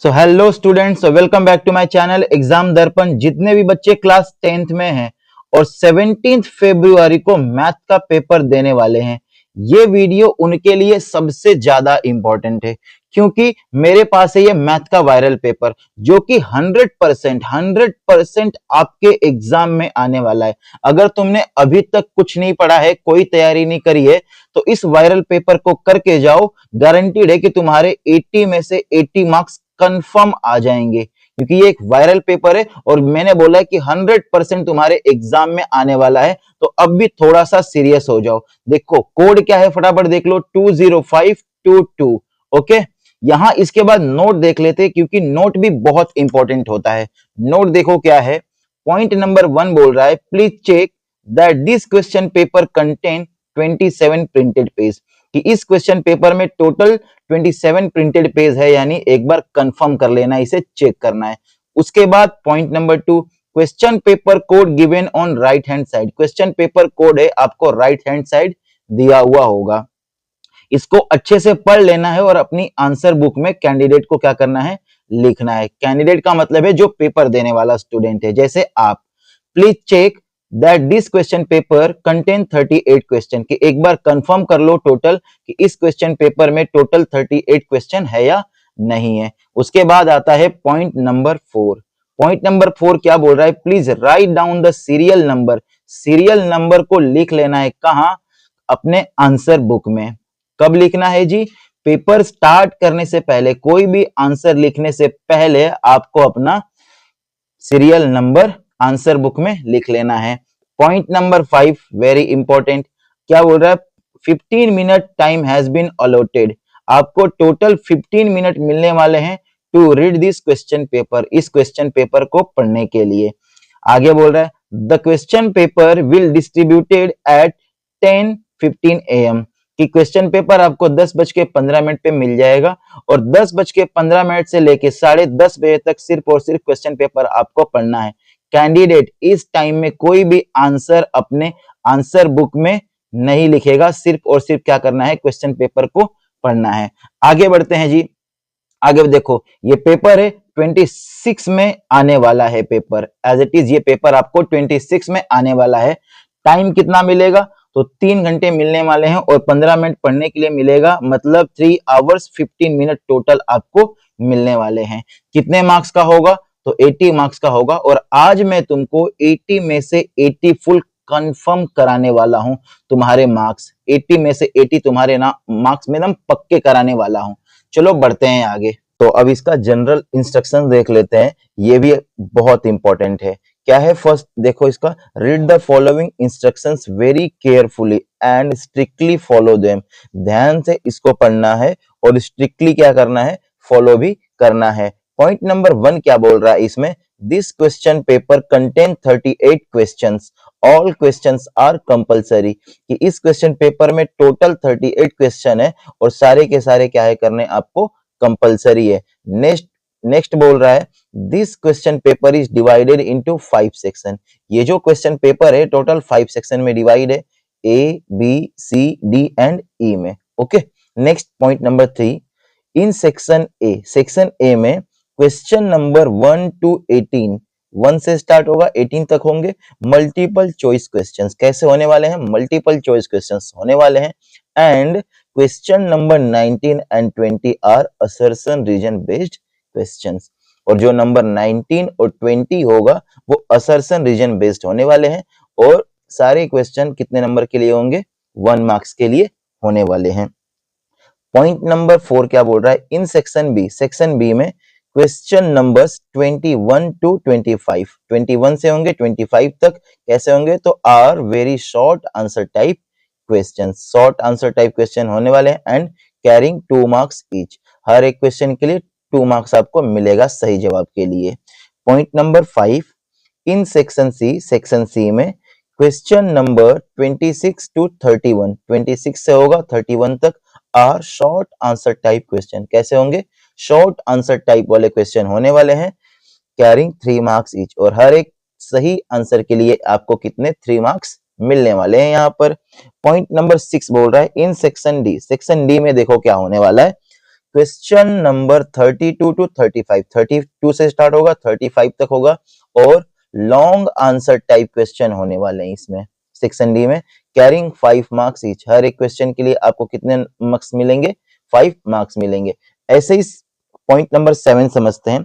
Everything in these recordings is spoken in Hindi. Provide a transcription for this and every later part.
So hello students, welcome back to my channel exam Darpan. जितने भी बच्चे क्लास 10th में हैं और 17 फरवरी को मैथ का पेपर देने वाले हैं, ये वीडियो उनके लिए सबसे ज्यादा इंपॉर्टेंट है क्योंकि मेरे पास है ये मैथ का वायरल पेपर जो कि 100% आपके एग्जाम में आने वाला है। अगर तुमने अभी तक कुछ नहीं पढ़ा है, कोई तैयारी नहीं करी है, तो इस वायरल पेपर को करके जाओ। गारंटीड है कि तुम्हारे 80 में से 80 मार्क्स कंफर्म आ जाएंगे क्योंकि ये एक वायरल पेपर है और मैंने बोला है कि 100% तुम्हारे एग्जाम में आने वाला है। तो अब भी थोड़ा सा सीरियस हो जाओ। देखो कोड क्या है, फटाफट देख लो, 20522। ओके, यहां इसके बाद नोट देख लेते हैं क्योंकि नोट भी बहुत इंपॉर्टेंट होता है। नोट देखो क्या है। पॉइंट नंबर 1 बोल रहा है, please check that this question paper contain 27 printed page, कि इस क्वेश्चन पेपर में टोटल 27 प्रिंटेड पेज है, यानी एक बार कंफर्म कर लेना, इसे चेक करना है। उसके बाद point number 2, question paper code given on right hand side. Question paper code है आपको राइट हैंड साइड दिया हुआ होगा, इसको अच्छे से पढ़ लेना है और अपनी आंसर बुक में कैंडिडेट को क्या करना है, लिखना है। कैंडिडेट का मतलब है जो पेपर देने वाला स्टूडेंट है, जैसे आप। Please check that this question paper contain 38 question, कि एक बार कंफर्म कर लो टोटल कि इस क्वेश्चन पेपर में टोटल 38 क्वेश्चन है या नहीं है। उसके बाद आता है पॉइंट नंबर 4। पॉइंट नंबर 4 क्या बोल रहा है, please write down the serial number. Serial number को लिख लेना है, कहां, अपने आंसर बुक में। कब लिखना है जी, पेपर स्टार्ट करने से पहले, कोई भी आंसर लिखने से पहले आपको अपना सीरियल नंबर आंसर बुक में लिख लेना है। पॉइंट नंबर 5 वेरी इंपॉर्टेंट, क्या बोल रहा है, 15 minute time has been allotted. आपको टोटल 15 मिनट मिलने वाले हैं to read this question paper, इस क्वेश्चन पेपर को पढ़ने के लिए। आगे बोल रहा है, the question paper will distributed at 10:15 AM, कि क्वेश्चन पेपर आपको 10:15 पे मिल जाएगा और 10:15 से लेके 10:30 बजे तक सिर्फ और सिर्फ क्वेश्चन पेपर आपको पढ़ना है। कैंडिडेट इस टाइम में कोई भी आंसर अपने आंसर बुक में नहीं लिखेगा, सिर्फ और सिर्फ क्या करना है, क्वेश्चन पेपर को पढ़ना है। आगे बढ़ते हैं जी। आगे देखो, ये पेपर है 26 में आने वाला है पेपर, एज इट इज ये पेपर आपको 26 में आने वाला है। टाइम कितना मिलेगा, तो 3 घंटे मिलने वाले हैं और 15 मिनट पढ़ने के लिए मिलेगा, मतलब 3 आवर्स 15 मिनट टोटल आपको मिलने वाले हैं। कितने मार्क्स का होगा, तो 80 मार्क्स का होगा। और आज मैं तुमको 80 में से 80 फुल कंफर्म कराने वाला हूं। तुम्हारे मार्क्स 80 में से 80 तुम्हारे ना मार्क्स में एकदम पक्के कराने वाला हूं। चलो बढ़ते हैं आगे। तो अब इसका जनरल इंस्ट्रक्शन देख लेते हैं, ये भी बहुत इंपॉर्टेंट है। क्या है, फर्स्ट देखो इसका, read the following instructions very carefully and strictly follow them. ध्यान से इसको पढ़ना है और स्ट्रिक्टली क्या करना है, फॉलो भी करना है। पॉइंट नंबर 1 क्या बोल रहा है इसमें, this question paper contain 38 questions, all questions are compulsory, कि इस क्वेश्चन पेपर में टोटल 38 क्वेश्चन है और सारे के सारे क्या है करने, आपको कंपलसरी है। नेक्स्ट बोल रहा है, this question paper is divided into 5 section. ये जो क्वेश्चन पेपर है टोटल 5 सेक्शन में डिवाइड है, A B C D and E में। Okay, next point number 3, in section A में क्वेश्चन नंबर 1 to 18, 1 से स्टार्ट होगा 18 तक होंगे मल्टीपल चॉइस क्वेश्चंस। कैसे होने वाले हैं, मल्टीपल चॉइस क्वेश्चंस होने वाले हैं। And question number 19 and 20 are assertion reason based questions, और जो नंबर 19 और 20 होगा वो असर्शन रीजन बेस्ड होने वाले हैं। और सारे क्वेश्चन कितने नंबर के लिए होंगे, 1 मार्क्स के लिए होने वाले हैं। पॉइंट नंबर 4 क्या बोल रहा है, इन सेक्शन बी में क्वेश्चन नंबर्स 21 to 25, 21 से होंगे 25 तक, कैसे होंगे, तो are very short answer type question, short answer type question होने वाले हैं एंड कैरिंग 2 मार्क्स ईच। हर एक क्वेश्चन के लिए 2 मार्क्स आपको मिलेगा सही जवाब के लिए। Point number 5, in section C में क्वेश्चन नंबर 26 to 31, 26 से होगा 31 तक, are short answer type question, कैसे होंगे, शॉर्ट आंसर टाइप वाले क्वेश्चन होने वाले हैं, कैरिंग 3 मार्क्स ईच। और हर एक सही आंसर के लिए आपको कितने, 3 मार्क्स मिलने वाले हैं यहाँ पर। पॉइंट नंबर 6 बोल रहा है, इन सेक्शन डी में देखो क्या होने वाला है, क्वेश्चन नंबर 32 टू 35, 32 से स्टार्ट होगा 35 तक होगा और लॉन्ग आंसर टाइप क्वेश्चन होने वाले हैं इसमें सेक्शन डी में, कैरिंग 5 मार्क्स ईच। हर एक क्वेश्चन के लिए आपको कितने मार्क्स मिलेंगे? 5 मार्क्स मिलेंगे। ऐसे ही पॉइंट नंबर 7 समझते हैं।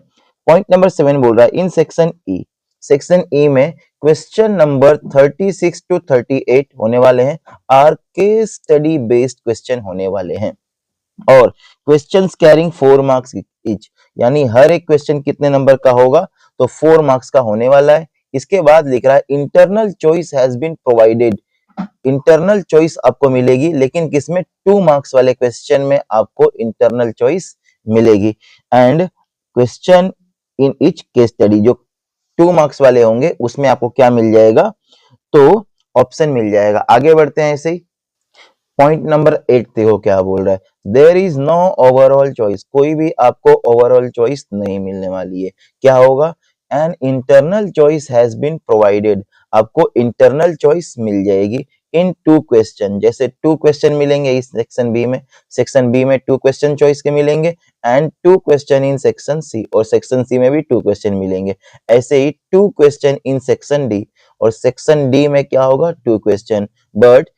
पॉइंट नंबर 7 बोल रहा है इन सेक्शन ई में क्वेश्चन नंबर 36 टू 38 होने वाले हैं, are case study based question होने वाले हैं और क्वेश्चंस कैरिंग 4 मार्क्स ईच, यानी हर एक क्वेश्चन कितने नंबर का होगा? तो 4 मार्क्स का होने वाला है। इसके बाद लिख रहा है internal choice has been provided. Internal choice आपको मिलेगी, लेकिन किसमें? 2 मार्क्स वाले क्वेश्चन में आपको इंटरनल चॉइस मिलेगी। And question in each case study, जो 2 मार्क्स वाले होंगे उसमें आपको क्या मिल जाएगा? तो ऑप्शन मिल जाएगा। आगे बढ़ते हैं ऐसे ही। पॉइंट नंबर 8 देखो क्या बोल रहा है, there is no overall choice, कोई भी आपको ओवरऑल चॉइस नहीं मिलने वाली है। क्या होगा? An internal choice has been provided, आपको इंटरनल चॉइस मिल जाएगी इन 2 क्वेश्चन। जैसे 2 क्वेश्चन मिलेंगे इस सेक्शन बी में 2 क्वेश्चन चॉइस के मिलेंगे and 2 question in section C, और सेक्शन सी में भी 2 क्वेश्चन मिलेंगे। ऐसे ही 2 क्वेश्चन इन सेक्शन डी, और सेक्शन डी में क्या होगा? 2 question, but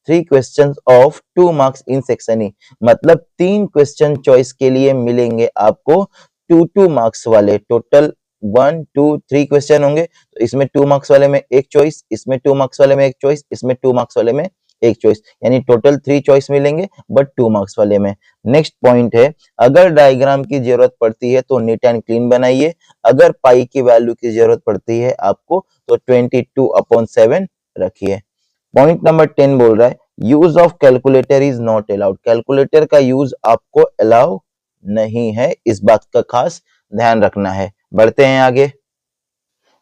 3 question of 2 marks in section E, मतलब 3 क्वेश्चन चॉइस के लिए मिलेंगे आपको 2 मार्क्स वाले। टोटल 1 2 3 क्वेश्चन होंगे, तो इसमें 2 मार्क्स वाले में एक चॉइस, इसमें 2 मार्क्स वाले में एक चॉइस, इसमें 2 मार्क्स वाले में एक चॉइस, यानी टोटल 3 चॉइस मिलेंगे बट 2 मार्क्स वाले में। नेक्स्ट पॉइंट है, अगर डायग्राम की जरूरत पड़ती है तो नीट एंड क्लीन बनाइए। अगर पाई की वैल्यू की जरूरत पड़ती है आपको तो 22/7 रखिए। पॉइंट नंबर 10 बोल रहा है use of calculator is not allowed, calculator का यूज आपको अलाउ नहीं है, इस बात का खास ध्यान रखना है। बढ़ते हैं आगे।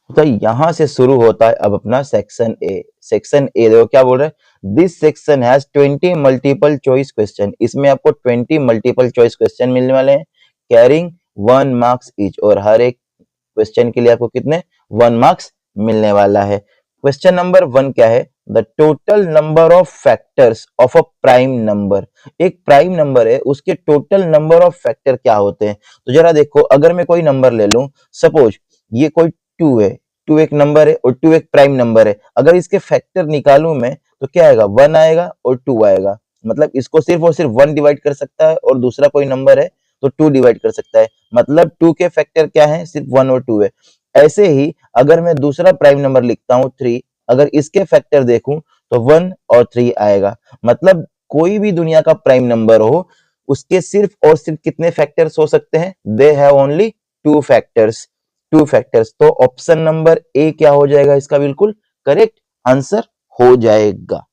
तो यहां से शुरू होता है अब अपना सेक्शन ए। सेक्शन ए देखो क्या बोल रहा है, this section has 20 multiple choice question, इसमें आपको 20 मल्टीपल चॉइस क्वेश्चन मिलने वाले हैं, कैरिंग 1 मार्क्स ईच, और हर एक क्वेश्चन के लिए आपको कितने? 1 मार्क्स मिलने वाला है। क्वेश्चन नंबर 1 क्या है? The total number of factors of a prime number, एक प्राइम नंबर है उसके टोटल नंबर ऑफ फैक्टर क्या होते हैं? तो जरा देखो, अगर मैं कोई नंबर ले लूं, सपोज ये कोई 2 है, 2 एक नंबर है और 2 एक प्राइम नंबर है, अगर इसके फैक्टर निकालूं मैं तो क्या आएगा? 1 आएगा और 2 आएगा, मतलब इसको सिर्फ और सिर्फ 1 डिवाइड कर सकता है और दूसरा कोई नंबर है तो 2 डिवाइड कर सकता है, मतलब 2 के फैक्टर क्या है? सिर्फ 1 और 2 है। ऐसे ही अगर मैं दूसरा प्राइम नंबर लिखता हूं 3, अगर इसके फैक्टर देखूं तो 1 और 3 आएगा, मतलब कोई भी दुनिया का प्राइम नंबर हो उसके सिर्फ और सिर्फ कितने फैक्टर्स हो सकते हैं? They have only 2 factors, 2 factors. तो ऑप्शन नंबर ए क्या हो जाएगा? इसका बिल्कुल करेक्ट आंसर हो जाएगा।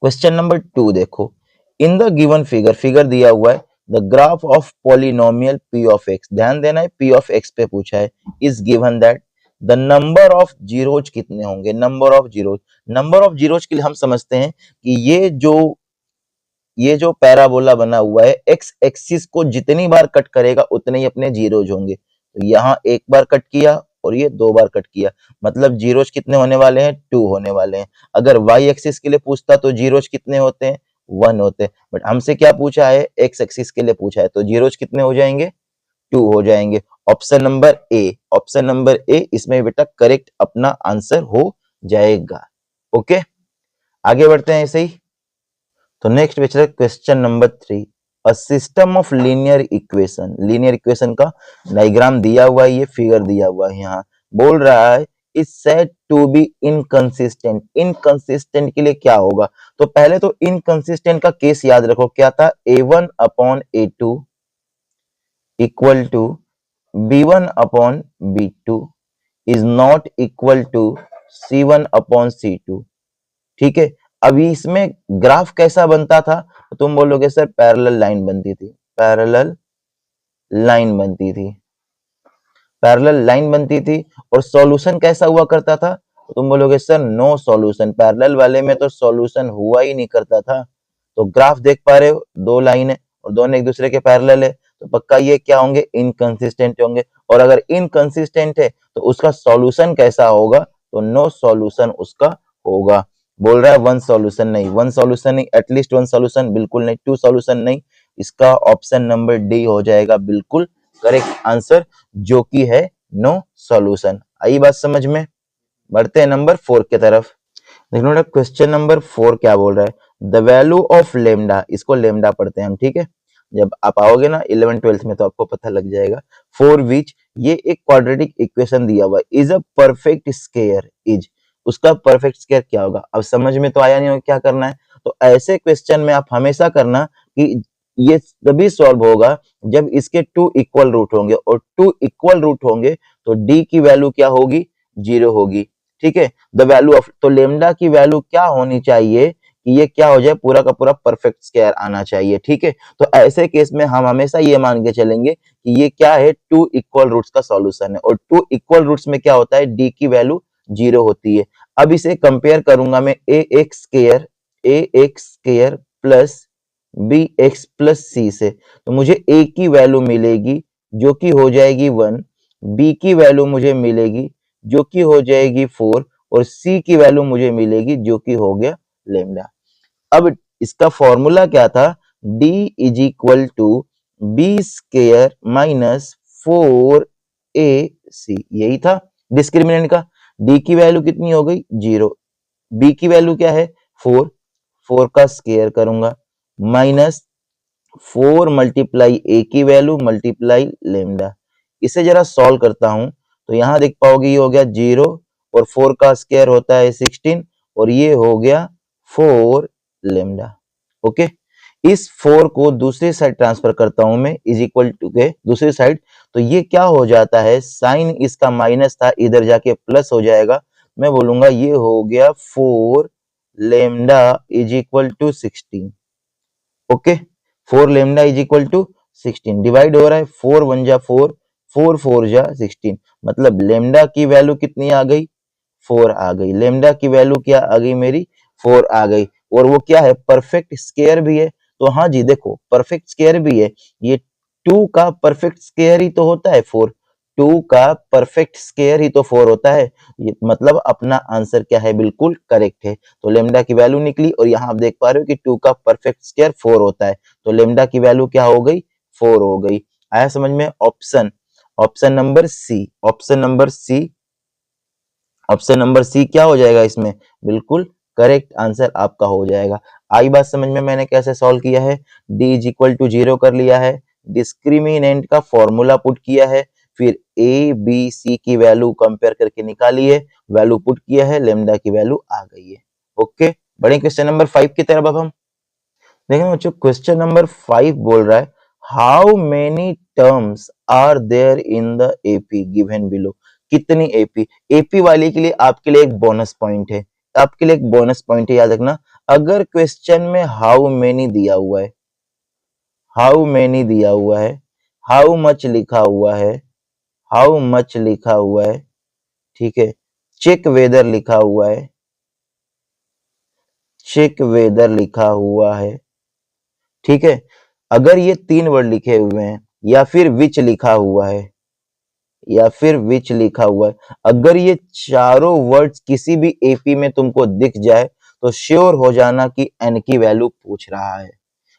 क्वेश्चन नंबर 2 देखो, इन द गिवन फिगर, फिगर दिया हुआ है, the graph of polynomial p of x, ध्यान देना है p ऑफ x पे पूछा है, is given that the number of zeros कितने होंगे? Number of zeros, number of zeros के लिए हम समझते हैं कि ये जो पैराबोला बना हुआ है एक्स एक्सिस को जितनी बार कट करेगा उतने ही अपने जीरोज होंगे। तो यहाँ एक बार कट किया और ये 2 बार कट किया, मतलब जीरोज कितने होने वाले हैं? 2 होने वाले हैं। अगर वाई एक्सिस के लिए पूछता तो जीरोज कितने होते हैं? 1 होते हैं, बट हमसे क्या पूछा है? एक्स एक्सिस के लिए पूछा है, तो जीरोज कितने हो जाएंगे? 2 हो जाएंगे। ऑप्शन नंबर ए, ऑप्शन नंबर ए इसमें बेटा करेक्ट अपना आंसर हो जाएगा। ओके, आगे बढ़ते हैं ऐसे ही। तो नेक्स्ट बच रहा है question number 3, a system of linear equation, linear equation का डायग्राम दिया हुआ है, ये फिगर दिया हुआ है, यहाँ बोल रहा है is said to be inconsistent. Inconsistent के लिए क्या होगा? तो पहले तो इनकंसिस्टेंट का केस याद रखो, क्या था? a1 upon a2 equal to b1 upon b2 is not equal to c1 upon c2। ठीक है, अभी इसमें ग्राफ कैसा बनता था? तो तुम बोलोगे सर पैरेलल लाइन बनती थी, पैरेलल लाइन बनती थी, पैरेलल लाइन बनती थी। और सॉल्यूशन कैसा हुआ करता था? तो तुम बोलोगे सर नो सॉल्यूशन, पैरेलल वाले में तो सॉल्यूशन हुआ ही नहीं करता था। तो ग्राफ देख पा रहे हो, 2 लाइन है और दोनों एक दूसरे के पैरेलल है, तो पक्का ये क्या होंगे? इनकंसिस्टेंट होंगे। और अगर इनकंसिस्टेंट है तो उसका सॉल्यूशन कैसा होगा? तो नो सॉल्यूशन उसका होगा। बोल रहा है 1 सॉल्यूशन नहीं, 1 सॉल्यूशन नहीं, एटलीस्ट 1 सॉल्यूशन, बिल्कुल नहीं, 2 सॉल्यूशन नहीं, इसका ऑप्शन नंबर डी हो जाएगा बिल्कुल करेक्ट आंसर, जो कि है नो सॉल्यूशन। आई बात समझ में? बढ़ते हैं नंबर 4 की तरफ। देखो क्वेश्चन नंबर 4 क्या बोल रहा है, द वैल्यू ऑफ लेमडा, इसको लेमडा पढ़ते हैं हम, ठीक है। जब आप आओगे ना 11 12th में तो आपको पता लग जाएगा। फॉर विच, ये एक क्वाड्रेटिक इक्वेशन दिया हुआ है, is a perfect square, is उसका परफेक्ट स्क्वायर क्या होगा। अब समझ में तो आया नहीं होगा क्या करना है। तो ऐसे क्वेश्चन में आप हमेशा करना कि ये तभी सॉल्व होगा जब इसके 2 इक्वल रूट होंगे, और 2 इक्वल रूट होंगे तो डी की वैल्यू क्या होगी, 0 होगी, ठीक है। द वैल्यू ऑफ, तो लेमडा की वैल्यू क्या होनी चाहिए कि ये क्या हो जाए, पूरा का पूरा परफेक्ट स्क्वायर आना चाहिए, ठीक है। तो ऐसे केस में हम हमेशा ये मान के चलेंगे कि ये क्या है, 2 इक्वल रूट्स का सॉल्यूशन है, और 2 इक्वल रूट्स में क्या होता है, डी की वैल्यू 0 होती है। अब इसे कंपेयर करूंगा मैं A X square plus B X plus C से, तो मुझे ए की वैल्यू मिलेगी जो कि हो जाएगी 1, बी की वैल्यू मुझे मिलेगी जो कि हो जाएगी 4, और सी की वैल्यू मुझे मिलेगी जो कि हो गया लेमडा। अब इसका फॉर्मूला क्या था, d is equal to B square minus 4ac, यही था डिस्क्रिमिनेंट का। d की वैल्यू कितनी हो गई, 0, b की वैल्यू क्या है 4, 4 का स्क्वायर करूंगा माइनस 4 मल्टीप्लाई ए की वैल्यू मल्टीप्लाई लेमडा। इसे जरा सॉल्व करता हूं तो यहां देख पाओगे ये हो गया 0, और 4 का स्क्वायर होता है 16, और ये हो गया 4 लेमडा। ओके, इस 4 को दूसरी साइड ट्रांसफर करता हूं मैं, इज इक्वल टू के दूसरी साइड, तो ये क्या हो जाता है, साइन इसका माइनस था इधर जाके प्लस हो जाएगा। मैं बोलूंगा ये हो गया 4 lambda is equal to 16। Okay, 4 lambda is equal to 16, divide हो रहा है 4 1 जा 4, 4 4 जा 16, मतलब लेमडा की वैल्यू कितनी आ गई, 4 आ गई। लेमडा की वैल्यू क्या आ गई मेरी, 4 आ गई, और वो क्या है, परफेक्ट स्क्वायर भी है। तो हाँ जी देखो परफेक्ट स्क्वायर भी है, ये 2 का परफेक्ट स्क्वायर ही तो होता है 4, 2 का परफेक्ट स्क्वायर ही तो 4 होता है। ये मतलब अपना आंसर क्या है, बिल्कुल करेक्ट है। तो लेमडा की वैल्यू निकली, और यहाँ आप देख पा रहे हो कि 2 का परफेक्ट स्क्वायर 4 होता है, तो लेमडा की वैल्यू क्या हो गई, 4 हो गई। आया समझ में? Option option number C, option number C, option number C क्या हो जाएगा इसमें, बिल्कुल करेक्ट आंसर आपका हो जाएगा। आई बात समझ में मैंने कैसे सॉल्व किया है, d इज इक्वल टू 0 कर लिया है, डिस्क्रिमिनेंट का फॉर्मूला पुट किया है, फिर a b c की वैल्यू कंपेयर करके निकाली है, वैल्यू पुट किया है, लेमडा की वैल्यू आ गई है। ओके, बढ़े क्वेश्चन नंबर 5 की तरफ। अब हम देखें बच्चों, क्वेश्चन नंबर 5 बोल रहा है, how many terms are there in the AP given below, कितनी एपी। एपी वाले के लिए आपके लिए एक बोनस पॉइंट है, आपके लिए एक बोनस पॉइंट है, याद रखना। अगर क्वेश्चन में हाउ मेनी दिया हुआ है, हाउ मेनी दिया हुआ है, हाउ मच लिखा हुआ है, हाउ मच लिखा हुआ है, ठीक है, चेक वेदर लिखा हुआ है, चेक वेदर लिखा हुआ है, ठीक है। अगर ये 3 वर्ड लिखे हुए हैं, या फिर विच लिखा हुआ है, या फिर विच लिखा हुआ है, अगर ये चारों वर्ड्स किसी भी एपी में तुमको दिख जाए तो श्योर हो जाना कि एन की वैल्यू पूछ रहा है।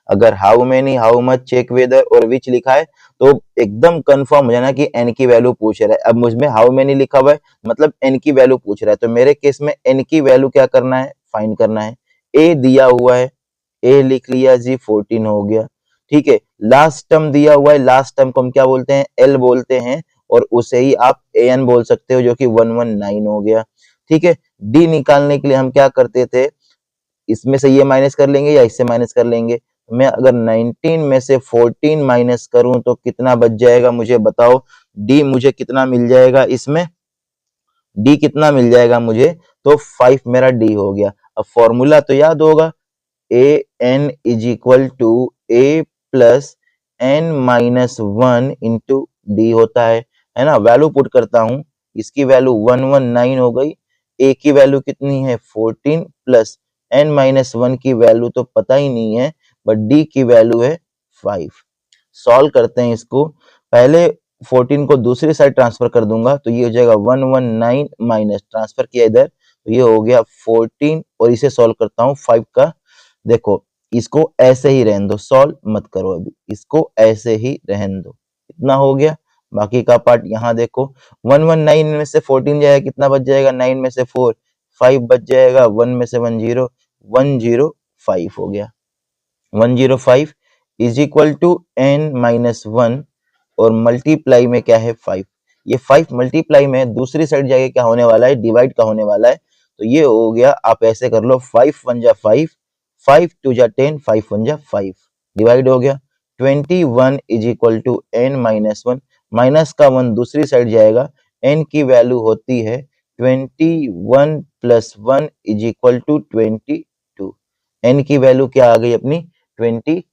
अगर how many, how much, check whether और विच लिखा है तो एकदम कंफर्म हो जाना कि एन की वैल्यू पूछ रहा है। अब मुझमें हाउ मेनी लिखा हुआ है मतलब एन की वैल्यू पूछ रहा है, तो मेरे केस में एन की वैल्यू क्या करना है, फाइंड करना है। ए दिया हुआ है, ए लिख लिया जी, 14 हो गया, ठीक है। लास्ट टर्म दिया हुआ है, लास्ट टर्म को हम क्या बोलते हैं, एल बोलते हैं, और उसे ही आप एन बोल सकते हो, जो कि 119 हो गया, ठीक है। डी निकालने के लिए हम क्या करते थे, इसमें से ये माइनस कर लेंगे या इससे माइनस कर लेंगे। मैं अगर 19 में से 14 माइनस करूं तो कितना बच जाएगा, मुझे बताओ। डी मुझे कितना मिल जाएगा इसमें, डी कितना मिल जाएगा मुझे, तो 5 मेरा डी हो गया। अब फॉर्मूला तो याद होगा, A N is equal to A plus N minus 1 into D होता है ना। वैल्यू पुट करता हूं, इसकी वैल्यू 119 हो गई, ए की वैल्यू कितनी है 14 प्लस एन माइनस 1 की वैल्यू तो पता ही नहीं है, बट डी की वैल्यू है 5। सॉल्व करते हैं इसको, पहले 14 को दूसरी साइड ट्रांसफर कर दूंगा, तो ये हो जाएगा 119 माइनस, ट्रांसफर किया इधर तो ये हो गया 14, और इसे सॉल्व करता हूँ 5 का। देखो इसको ऐसे ही रहने दो, सॉल्व मत करो अभी, इसको ऐसे ही रहने दो। इतना हो गया। बाकी का पार्ट यहाँ देखो, 119 में से 14 जाएगा, कितना बच जाएगा, 9 में से 4 5 बच जाएगा, 1 में से 1 0, 105 हो गया। 105 is equal to n minus 1 और मल्टीप्लाई में क्या है 5। ये 5 मल्टीप्लाई में दूसरी साइड जाके क्या होने वाला है, डिवाइड का होने वाला है। तो ये हो गया, आप ऐसे कर लो, 5 1 जा 5, 5 2 जा 10, 5 1 जा 5, डिवाइड हो गया। 21 is equal to n minus 1, minus का 1 दूसरी साइड जाएगा, n की वैल्यू होती है 21 plus 1 is equal to 22। n की वैल्यू क्या आ गई अपनी 22।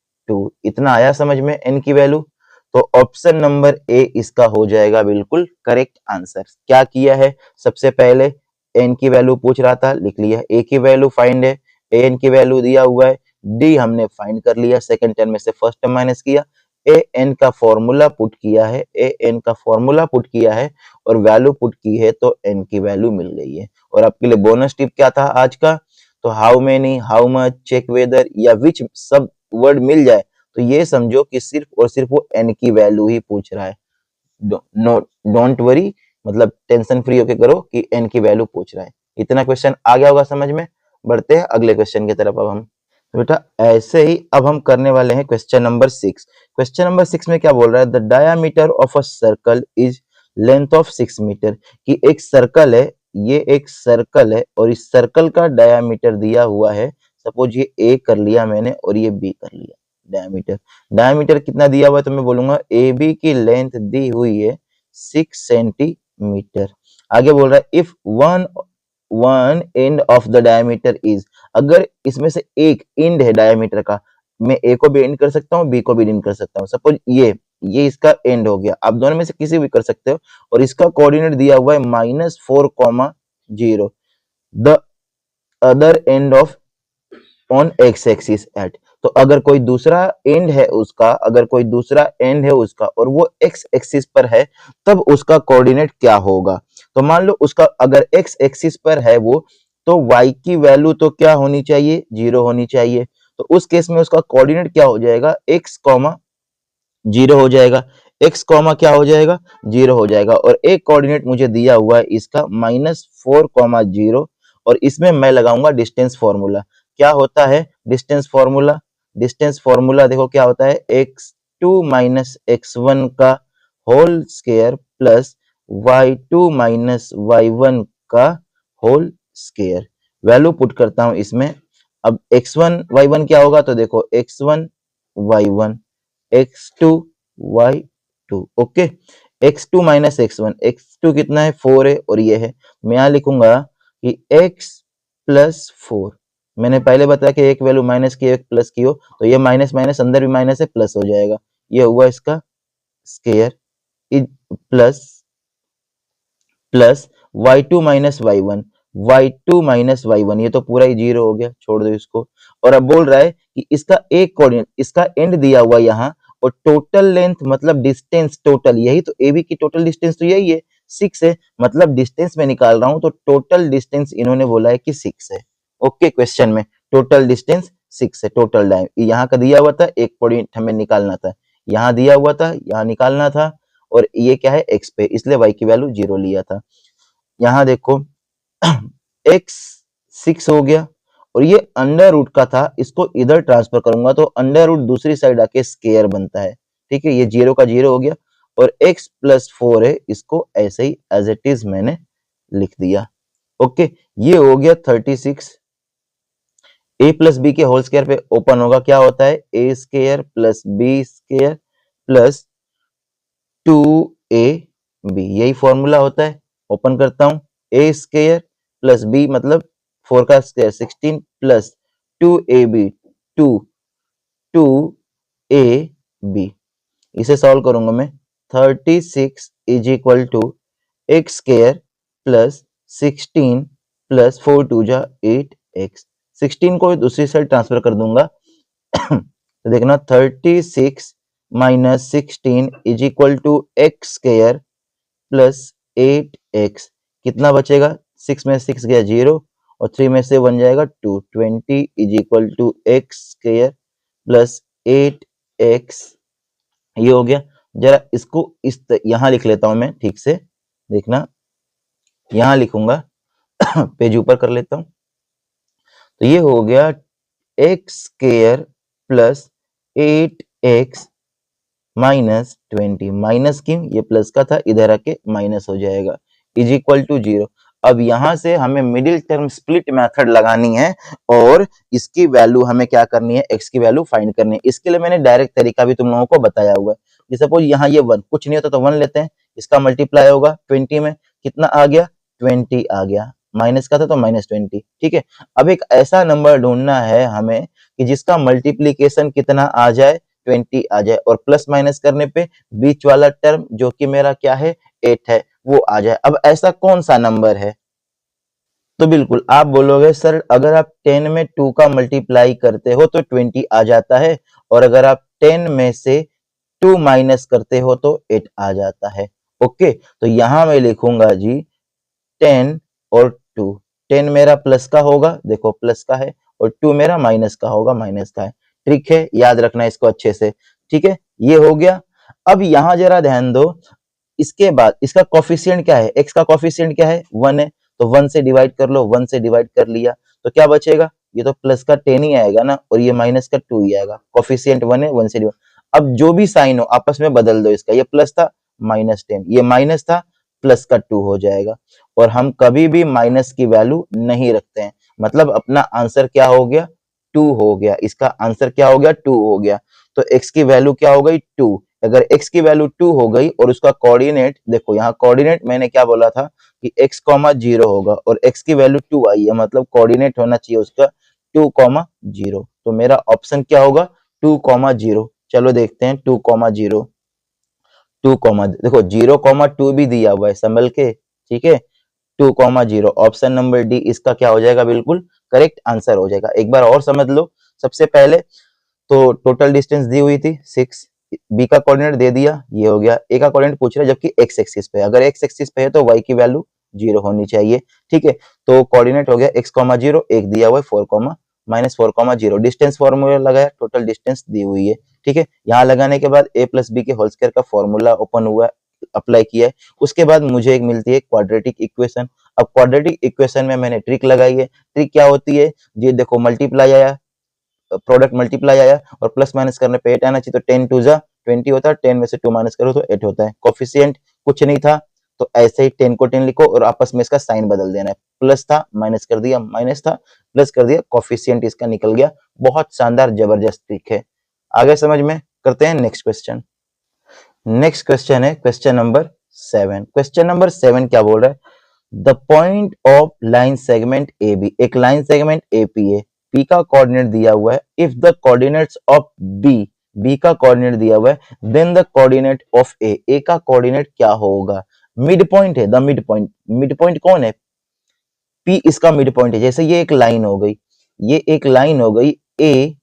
इतना आया समझ में n की वैल्यू। तो ऑप्शन नंबर ए इसका हो जाएगा बिल्कुल करेक्ट आंसर। क्या किया है, सबसे पहले n की वैल्यू पूछ रहा था, लिख लिया, a की वैल्यू फाइंड है, an की वैल्यू दिया हुआ है, d हमने फाइंड कर लिया, सेकंड टर्म में से फर्स्ट टर्म माइनस किया, an का फॉर्मूला पुट किया है, an का फॉर्मूला पुट किया है और वैल्यू पुट की है, तो n की वैल्यू मिल गई है। और आपके लिए बोनस टिप क्या था आज का, तो how many, how much, check whether या विच सब वर्ड मिल जाए तो ये समझो कि सिर्फ और सिर्फ वो n की वैल्यू ही पूछ रहा है। डोंट वरी, मतलब टेंशन फ्री होके करो कि n की वैल्यू पूछ रहा है। इतना क्वेश्चन आ गया होगा समझ में। बढ़ते हैं अगले क्वेश्चन की तरफ। अब हम तो बेटा ऐसे ही अब हम करने वाले हैं क्वेश्चन नंबर 6। क्वेश्चन नंबर 6 में क्या बोल रहा है, the diameter of a circle is length of 6 metre. कि एक सर्कल है, ये एक सर्कल है और इस सर्कल का डायामीटर दिया हुआ है। सपोज ये ए कर लिया मैंने और ये बी कर लिया। डायमीटर, डायमीटर कितना दिया हुआ है तो मैं बोलूंगा ए बी की लेंथ दी हुई है 6 सेंटीमीटर। आगे बोल रहा है if one end of the diameter is, अगर इसमें से एक एंड है डायमीटर का, मैं ए को भी एंड कर सकता हूँ, बी को भी एंड कर सकता हूँ। सपोज ये इसका एंड हो गया, आप दोनों में से किसी भी कर सकते हो और इसका कोऑर्डिनेट दिया हुआ है -4,0, the other end of on x axis at. तो अगर कोई दूसरा एंड है उसका, अगर कोई दूसरा एंड है उसका और वो एक्स एक्सिस पर है, तब उसका कोऑर्डिनेट क्या होगा। तो मान लो उसका अगर एक्स एक्सिस पर है वो, तो y की वैल्यू तो क्या होनी चाहिए, 0 होनी चाहिए। तो उस केस में उसका कोऑर्डिनेट क्या हो जाएगा, x, 0 हो जाएगा। x कॉमा क्या हो जाएगा, 0 हो जाएगा। और एक कोऑर्डिनेट मुझे दिया हुआ है इसका -4,0 और इसमें मैं लगाऊंगा डिस्टेंस फॉर्मूला। क्या होता है डिस्टेंस फॉर्मूला, डिस्टेंस फॉर्मूला देखो क्या होता है, x2 माइनस x1 का whole square plus y2 minus y1 का होल स्क्वायर। वैल्यू पुट करता हूं इसमें। अब x1 y1 क्या होगा, तो देखो x1 y1 x2 y2, okay. x2 minus x1, x2 कितना है 4 है और ये है, मैं यहां लिखूंगा कि x प्लस 4। मैंने पहले बताया कि एक वैल्यू माइनस की एक प्लस की हो, तो ये माइनस माइनस अंदर भी माइनस है, प्लस हो जाएगा। ये हुआ इसका square is plus plus y2 minus y1, y2 minus y1, ये तो पूरा ही 0 हो गया, छोड़ दो इसको। और अब बोल रहा है कि इसका एक कोऑर्डिनेट, इसका एंड दिया हुआ यहाँ और टोटल लेंथ मतलब डिस्टेंस टोटल, यही तो AB की टोटल डिस्टेंस तो यही है 6 है, मतलब डिस्टेंस में निकाल रहा हूं तो टोटल डिस्टेंस इन्होंने बोला है कि 6 है। ओके, क्वेश्चन में टोटल डिस्टेंस 6 है, टोटल डायम यहाँ का दिया हुआ था, एक पॉइंट हमें निकालना था, यहाँ दिया हुआ था, यहाँ निकालना था और ये क्या है x पे, इसलिए y की वैल्यू 0 लिया था। यहाँ देखो x 6 हो गया और ये अंडर रूट का था, इसको इधर ट्रांसफर करूंगा तो अंडर रूट दूसरी साइड आके स्क्वायर बनता है, ठीक है। ये 0 का 0 हो गया और x प्लस 4 है, इसको ऐसे ही एज इट इज मैंने लिख दिया। ओके, ये हो गया 36। a प्लस बी के होल स्क्वायर पे ओपन होगा, क्या होता है a square plus B square plus 2ab, यही फॉर्मूला होता है। ओपन करता हूं, a स्क्वायर प्लस b मतलब 4 का स्क्वायर 16 प्लस 2ab 2ab, इसे सॉल्व करूंगा मैं। 36 is equal to x square plus 16 plus 4 2 जा 8x, 16 को दूसरी साइड ट्रांसफर कर दूंगा तो देखना 36 minus 16 is equal to x square plus 8x, कितना बचेगा, 6 में 6 गया 0 और 3 में से 1 जाएगा 2, 20 is equal to x square plus 8x, ये हो गया। जरा इसको यहां लिख लेता हूं मैं, ठीक से देखना, यहां लिखूंगा पेज ऊपर कर लेता हूं। तो ये हो गया x square plus 8x minus 20, minus क्यों, ये प्लस का था, इधर आके माइनस हो जाएगा, इज इक्वल टू 0। अब यहां से हमें मिडिल टर्म स्प्लिट मेथड लगानी है और इसकी वैल्यू हमें क्या करनी है, x की वैल्यू फाइंड करनी है। इसके लिए मैंने डायरेक्ट तरीका भी तुम लोगों को बताया हुआ है। जैसे सपोज यहाँ ये 1 कुछ नहीं होता तो 1 लेते हैं, इसका मल्टीप्लाई होगा 20 में, कितना आ गया 20 आ गया, माइनस का था तो माइनस 20, ठीक है। अब एक ऐसा नंबर ढूंढना है हमें कि जिसका मल्टीप्लीकेशन कितना आ जाए, 20 आ जाए, और प्लस माइनस करने पे बीच वाला टर्म जो कि मेरा क्या है 8 है वो आ जाए। अब ऐसा कौन सा नंबर है, तो बिल्कुल आप बोलोगे सर अगर आप 10 में 2 का मल्टीप्लाई करते हो तो 20 आ जाता है, और अगर आप 10 में से 2 माइनस करते हो तो 8 आ जाता है। ओके, तो यहां मैं लिखूंगा जी 10 और 2, 10 मेरा प्लस का होगा, देखो प्लस का है, और 2 मेरा माइनस का होगा, माइनस का है। ट्रिक है, याद रखना इसको अच्छे से, ठीक है। ये हो गया। अब यहां जरा ध्यान दो, इसके बाद इसका कोफिशिएंट क्या है, एक्स का कोफिशिएंट क्या है 1 है, तो 1 से डिवाइड कर लो, 1 से डिवाइड कर लिया तो क्या बचेगा, ये तो प्लस का 10 ही आएगा ना, और ये माइनस का 2 ही आएगा, कोफिशिएंट 1 है, 1 से डिवाइड। अब जो भी साइन हो आपस में बदल दो, इसका ये प्लस था -10, ये माइनस था प्लस का 2 हो जाएगा। और हम कभी भी माइनस की वैल्यू नहीं रखते हैं, मतलब अपना आंसर क्या हो गया 2 हो गया, इसका आंसर क्या हो गया 2 हो गया। तो x की वैल्यू क्या हो गई 2। अगर x की वैल्यू 2 हो गई और उसका कोऑर्डिनेट देखो, यहाँ कोऑर्डिनेट मैंने क्या बोला था कि x, 0 होगा, और x की वैल्यू 2 आई है, मतलब कोऑर्डिनेट होना चाहिए उसका 2, 0। तो मेरा ऑप्शन क्या होगा 2, 0। चलो देखते हैं 2, 0, 2, देखो 0, 2 भी दिया हुआ है संभल के, ठीक है। 2, 0, ऑप्शन नंबर डी इसका क्या हो जाएगा, बिल्कुल करेक्ट आंसर हो जाएगा। एक बार और समझ लो, सबसे पहले तो टोटल डिस्टेंस दी हुई थी 6, बी का कोऑर्डिनेट दे दिया, ये हो गया। ए का कोऑर्डिनेट पूछ रहा है जबकि एक्स एक्सिस पे है, अगर एक्स एक्सिस पे है तो वाई की वैल्यू 0 होनी चाहिए, ठीक है। तो कोऑर्डिनेट हो गया x, 0, एक दिया हुआ है 4, -4, 0, डिस्टेंस फॉर्मूला लगाया, टोटल डिस्टेंस दी हुई है, ठीक है। यहाँ लगाने के बाद a प्लस बी के होल स्क्वायर का फॉर्मूला ओपन हुआ है, अप्लाई किया है। उसके बाद मुझे एक मिलती है क्वाड्रेटिक इक्वेशन। अब क्वाड्रेटिक इक्वेशन में मैंने ट्रिक लगाई है। ट्रिक क्या होती है, ये देखो मल्टीप्लाई आया, प्रोडक्ट मल्टीप्लाई आया और प्लस माइनस करने पे 8 आना चाहिए, तो 10 2 जा 20 होता है, 10 में से 2 माइनस करो तो 8 होता है। कोफिशिएंट कुछ नहीं था तो ऐसे ही 10 को 10 लिखो और आपस में इसका साइन बदल देना है, प्लस था माइनस कर दिया, माइनस था प्लस कर दिया, कोफिशिएंट इसका निकल गया। बहुत शानदार जबरदस्त ट्रिक है। आगे समझ में, करते हैं नेक्स्ट क्वेश्चन। नेक्स्ट क्वेश्चन है क्वेश्चन नंबर 7। क्वेश्चन नंबर 7 क्या बोल रहा है, the point of line segment A B, एक लाइन सेगमेंट ए पी है, पी का कोऑर्डिनेट दिया हुआ है, if the coordinates of B, B का कोऑर्डिनेट दिया हुआ है, then the coordinate of A, A का कोऑर्डिनेट क्या होगा। मिड पॉइंट है, the mid point, mid point कौन है, पी इसका मिड पॉइंट है। जैसे ये एक लाइन हो गई, ये एक लाइन हो गई ए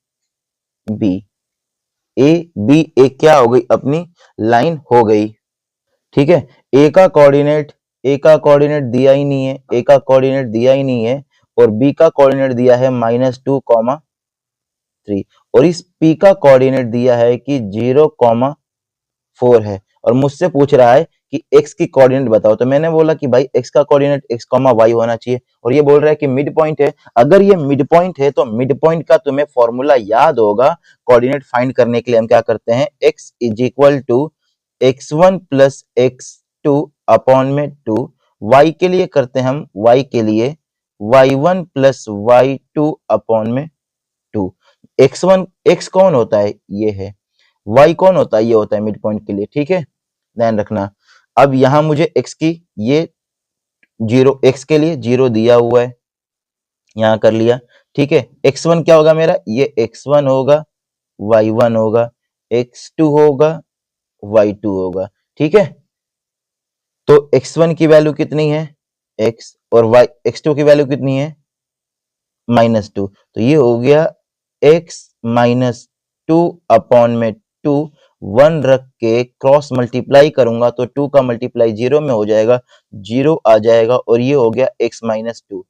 बी, ए बी एक क्या हो गई अपनी लाइन हो गई, ठीक है। ए का कोऑर्डिनेट, ए का कोऑर्डिनेट दिया ही नहीं है, ए का कोऑर्डिनेट दिया ही नहीं है, और बी का कोऑर्डिनेट दिया है -2, 3, और इस पी का कोऑर्डिनेट दिया है कि 0, 4 है, और मुझसे पूछ रहा है कि x की कोऑर्डिनेट बताओ। तो मैंने बोला कि भाई x का कोऑर्डिनेट x, y होना चाहिए, और ये बोल रहा है कि मिड पॉइंट है। अगर ये मिड पॉइंट है तो मिड पॉइंट का तुम्हें फॉर्मूला याद होगा, कोऑर्डिनेट फाइंड करने के लिए हम क्या करते हैं, x is equal to x1 plus x2 upon में 2, y के लिए करते हैं हम, y के लिए y1 प्लस y2 अपॉन में 2। x1 x कौन होता है, ये है, y कौन होता है, ये होता है मिड पॉइंट के लिए, ठीक है, ध्यान रखना। अब यहां मुझे x की ये 0, x के लिए 0 दिया हुआ है, यहां कर लिया, ठीक है। x1 क्या होगा मेरा, ये x1 होगा, y1 होगा, x2 होगा, y2 होगा, ठीक है। तो x1 की वैल्यू कितनी है x, और y x2 की वैल्यू कितनी है -2, तो ये हो गया x -2 अपॉन में 2, 1 रख के क्रॉस मल्टीप्लाई करूंगा तो 2 का मल्टीप्लाई 0 में हो जाएगा, 0 आ जाएगा, और ये हो गया x -2।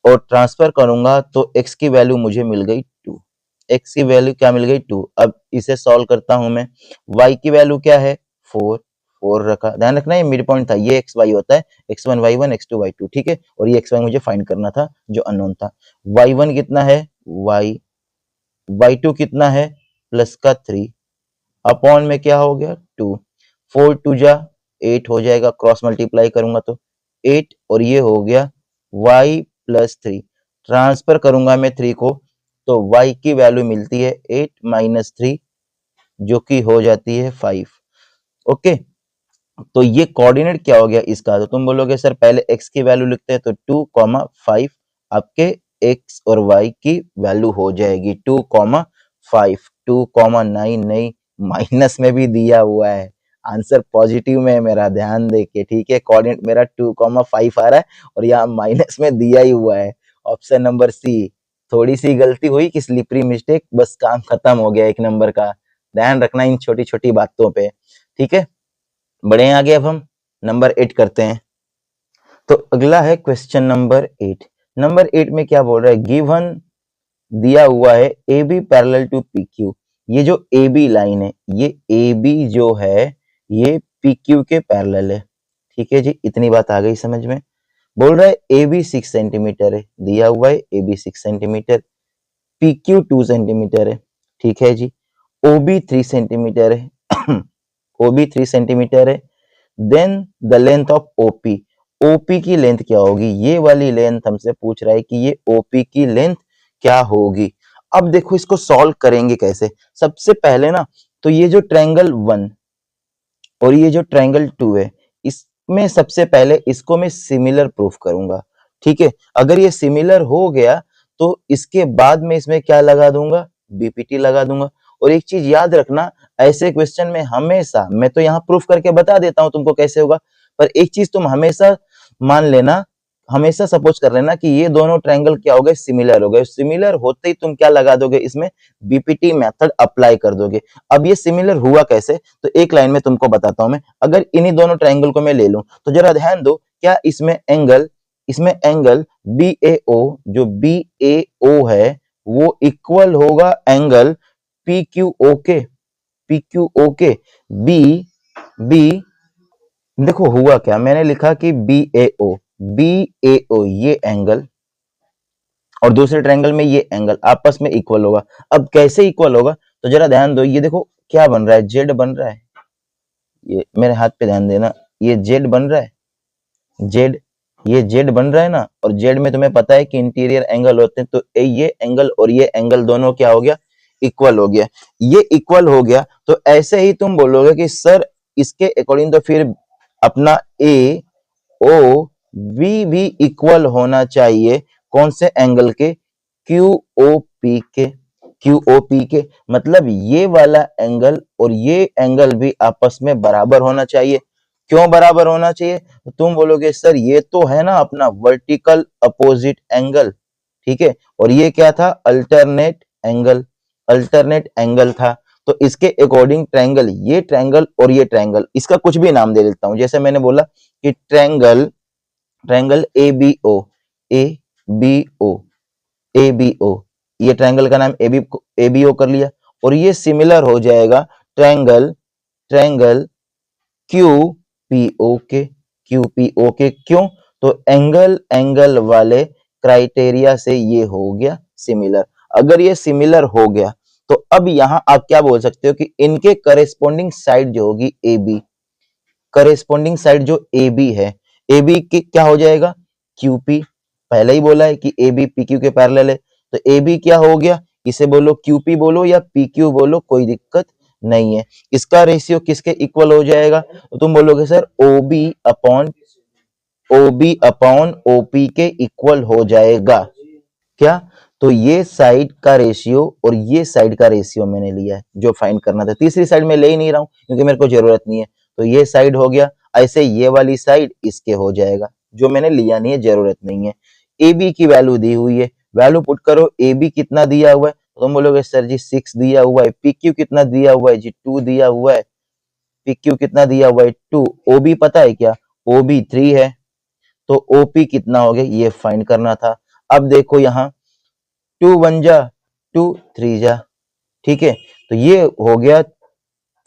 और ट्रांसफर करूंगा तो x की वैल्यू मुझे मिल गई 2। x की वैल्यू क्या मिल गई 2। अब इसे सॉल्व करता हूं मैं। y की वैल्यू क्या है 4, 4 रखा, ध्यान रखना ये मिड पॉइंट था, ये xy होता है x1 y1 x2 y2, ठीक है। और ये xy मुझे फाइंड करना था जो अननोन था। y1 कितना है y, y2 कितना है प्लस का 3 अपॉन में क्या हो गया 2, 4 2 जा 8 हो जाएगा, क्रॉस मल्टीप्लाई करूंगा तो 8, और ये हो गया y प्लस 3। ट्रांसफर करूंगा मैं 3 को तो y की वैल्यू मिलती है 8 माइनस 3 जो कि हो जाती है 5। ओके, तो ये कोऑर्डिनेट क्या हो गया इसका, तो तुम बोलोगे सर पहले x की वैल्यू लिखते हैं तो 2,5 आपके x और y की वैल्यू हो जाएगी 2,5। 2,9 नहीं, माइनस में भी दिया हुआ है, आंसर पॉजिटिव में है मेरा, ध्यान दे के, ठीक है। कोऑर्डिनेट मेरा 2,5 आ रहा है और यहाँ माइनस में दिया ही हुआ है। Option number C. थोड़ी सी गलती हुई कि स्लिपरी मिस्टेक, बस काम खत्म हो गया 1 नंबर का। ध्यान रखना इन छोटी छोटी बातों पे, ठीक है। बढ़े आगे, अब हम नंबर 8 करते हैं। तो अगला है क्वेश्चन नंबर 8। नंबर 8 में क्या बोल रहा है, गिवन दिया हुआ है A B parallel to P Q. ये जो ए बी लाइन है, ये ए बी जो है ये पी क्यू के पैरेलल है, ठीक है जी। इतनी बात आ गई समझ में। बोल रहा है ए बी 6 सेंटीमीटर है, दिया हुआ है A B 6 centimetre, P Q 2 centimetre है, ठीक है जी। ओ बी 3 सेंटीमीटर है ओ बी 3 सेंटीमीटर है। Then the length of OP, OP की लेंथ क्या होगी, ये वाली लेंथ हमसे पूछ रहा है कि ये ओपी की लेंथ क्या होगी। अब देखो इसको सॉल्व करेंगे कैसे। सबसे पहले ना तो ये जो ट्रायंगल 1 और ये जो ट्रायंगल 2 है, इसमें सबसे पहले इसको मैं सिमिलर प्रूफ करूंगा, ठीक है। अगर ये सिमिलर हो गया तो इसके बाद में इसमें क्या लगा दूंगा, बीपीटी लगा दूंगा। और एक चीज याद रखना, ऐसे क्वेश्चन में हमेशा, मैं तो यहाँ प्रूफ करके बता देता हूँ तुमको कैसे होगा, पर एक चीज तुम हमेशा मान लेना, हमेशा सपोज कर लेना कि ये दोनों ट्रायंगल क्या हो गए, सिमिलर हो गए। सिमिलर होते ही तुम क्या लगा दोगे, इसमें बीपीटी मेथड अप्लाई कर दोगे। अब ये सिमिलर हुआ कैसे, तो एक लाइन में तुमको बताता हूं मैं। अगर इन्हीं दोनों ट्रायंगल को मैं ले लूं तो जरा ध्यान दो, क्या इसमें एंगल बी ए ओ, जो बी ए ओ है वो इक्वल होगा एंगल पी क्यू ओ के, पी क्यू ओ के। बी बी देखो हुआ क्या, मैंने लिखा कि बी ए ओ ये एंगल और दूसरे ट्रायंगल में ये एंगल आपस में इक्वल होगा। अब कैसे इक्वल होगा, तो जरा ध्यान दो, ये देखो क्या बन रहा है, जेड बन रहा है। ये मेरे हाथ पे ध्यान देना, ये जेड बन रहा है, जेड, ये जेड बन रहा है ना। और जेड में तुम्हें पता है कि इंटीरियर एंगल होते हैं, तो ये एंगल और ये एंगल दोनों क्या हो गया, इक्वल हो गया। ये इक्वल हो गया तो ऐसे ही तुम बोलोगे कि सर इसके अकॉर्डिंग तो फिर अपना ए ओ बी भी इक्वल होना चाहिए कौन से एंगल के, क्यू ओ पी के, क्यू ओ पी के। मतलब ये वाला एंगल और ये एंगल भी आपस में बराबर होना चाहिए। क्यों बराबर होना चाहिए, तो तुम बोलोगे सर ये तो है ना अपना वर्टिकल अपोजिट एंगल, ठीक है। और ये क्या था, अल्टरनेट एंगल, अल्टरनेट एंगल था। तो इसके अकॉर्डिंग ट्रायंगल, ये ट्रायंगल और ये ट्रायंगल, इसका कुछ भी नाम दे देता हूं। जैसे मैंने बोला कि triangle, triangle A B O, A B O, A B O, ये ट्रायंगल का नाम ए बी ओ कर लिया। और ये सिमिलर हो जाएगा triangle, triangle Q P O के, क्यू पी ओ के। क्यों, तो एंगल एंगल वाले क्राइटेरिया से ये हो गया सिमिलर। अगर ये सिमिलर हो गया तो अब यहां आप क्या बोल सकते हो कि इनके करेस्पॉन्डिंग साइड जो होगी ए बी, करेस्पॉन्डिंग साइड जो ए बी है, ए बी की क्या हो जाएगा, क्यू पी। पहले ही बोला है कि ए बी पी क्यू के पैरेलल है, तो ए बी क्या हो गया, इसे बोलो क्यू पी बोलो या पी क्यू बोलो, कोई दिक्कत नहीं है। इसका रेशियो किसके इक्वल हो जाएगा, तो तुम बोलोगे sir O B upon O P के इक्वल हो जाएगा। क्या, तो ये साइड का रेशियो और ये साइड का रेशियो मैंने लिया है जो फाइंड करना था। तीसरी साइड में ले ही नहीं रहा हूं क्योंकि मेरे को जरूरत नहीं है। तो ये साइड हो गया, ऐसे ये वाली साइड इसके हो जाएगा जो मैंने लिया नहीं है, जरूरत नहीं है। ए बी की वैल्यू दी हुई है, वैल्यू पुट करो। ए बी कितना दिया हुआ है, तो तुम बोलोगे सर जी 6 दिया हुआ है। पी क्यू कितना दिया हुआ है जी, 2 दिया हुआ है। पी क्यू कितना दिया हुआ है, 2। ओ बी पता है क्या, ओ बी 3 है। तो ओपी कितना हो गया ये फाइंड करना था। अब देखो यहाँ 2 1 जा 2 3 जा, ठीक है, तो ये हो गया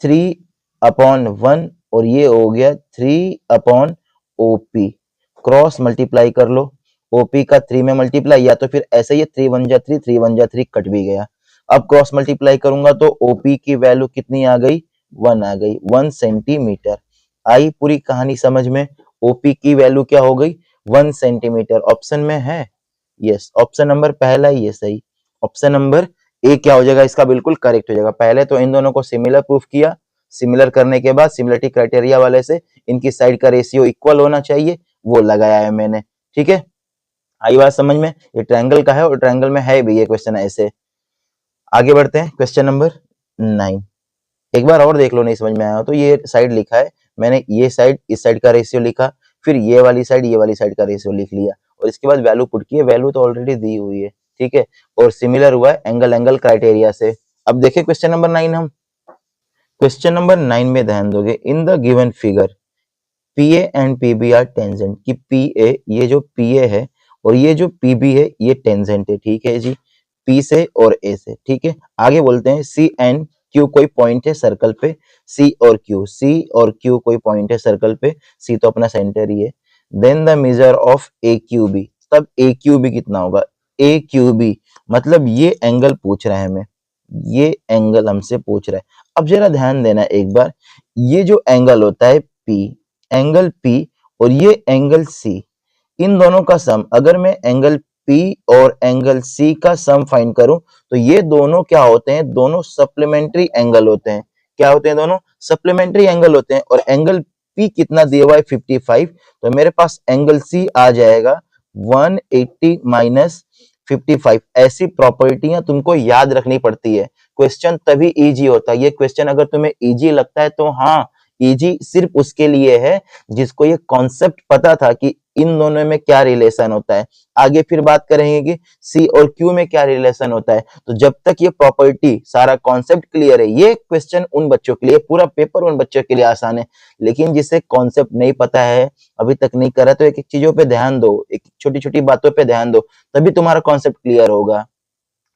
3/1 और ये हो गया 3/OP, क्रॉस मल्टीप्लाई कर लो, OP का 3 में मल्टीप्लाई, या तो फिर ऐसे ही 3 1 जा 3 3 1 जा 3 कट भी गया। अब क्रॉस मल्टीप्लाई करूंगा तो OP की वैल्यू कितनी आ गई, 1 आ गई, 1 सेंटीमीटर। आई पूरी कहानी समझ में, OP की वैल्यू क्या हो गई, 1 सेंटीमीटर। ऑप्शन में है, यस, ऑप्शन नंबर पहला ही है सही। ऑप्शन नंबर ए क्या हो जाएगा, इसका बिल्कुल करेक्ट हो जाएगा। पहले तो इन दोनों को सिमिलर प्रूफ किया, सिमिलर करने के बाद सिमिलरिटी क्राइटेरिया वाले से इनकी साइड का रेशियो इक्वल होना चाहिए, वो लगाया है मैंने, ठीक है। आई बात समझ में, ये ट्रायंगल का है और ट्रायंगल में है भी ये क्वेश्चन ऐसे। आगे बढ़ते हैं, क्वेश्चन नंबर 9। एक बार और देख लो, नहीं समझ में आया तो ये साइड लिखा है मैंने, ये साइड इस साइड का रेशियो लिखा, फिर ये वाली साइड का रेशियो लिख लिया, और इसके बाद वैल्यू पुट की है, वैल्यू तो ऑलरेडी दी हुई है, ठीक है, और सिमिलर हुआ है एंगल एंगल क्राइटेरिया से। अब देखिए क्वेश्चन नंबर 9, हम क्वेश्चन नंबर 9 में ध्यान दोगे, in the given figure PA and PB are tangent, कि PA, ये जो PA है और ये जो PB है ये टेंजेंट है, ठीक है जी, P से और A से, ठीक है। आगे बोलते हैं C एंड Q कोई पॉइंट है सर्कल पे, C और Q कोई पॉइंट है सर्कल पे, C तो अपना सेंटर ही है। Then the measure of AQB, तब AQB कितना होगा, AQB मतलब ये एंगल पूछ रहा है हमें, ये एंगल हमसे पूछ रहा है। अब जरा ध्यान देना एक बार, ये जो एंगल होता है एंगल P और ये एंगल C, इन दोनों का सम, अगर मैं एंगल P और एंगल C का सम फाइंड करूं तो ये दोनों क्या होते हैं, दोनों सप्लीमेंट्री एंगल होते हैं। क्या होते हैं, दोनों सप्लीमेंट्री एंगल होते हैं। और एंगल P कितना दिया हुआ है 55, तो मेरे पास एंगल C आ जाएगा 180 माइनस 55। ऐसी प्रॉपर्टियां तुमको याद रखनी पड़ती है, क्वेश्चन तभी इजी होता है। ये क्वेश्चन अगर तुम्हें इजी लगता है तो हाँ, इजी सिर्फ उसके लिए है जिसको ये कॉन्सेप्ट पता था कि इन दोनों में क्या रिलेशन होता है। आगे फिर बात करेंगे कि सी और क्यू में क्या रिलेशन होता है। तो जब तक ये प्रॉपर्टी सारा कॉन्सेप्ट क्लियर है, ये क्वेश्चन उन बच्चों के लिए, पूरा पेपर उन बच्चों के लिए आसान है। लेकिन जिसे कॉन्सेप्ट नहीं पता है, अभी तक नहीं करा, तो एक एक चीजों पे ध्यान दो, एक छोटी छोटी बातों पे ध्यान दो, तभी तुम्हारा कॉन्सेप्ट क्लियर होगा।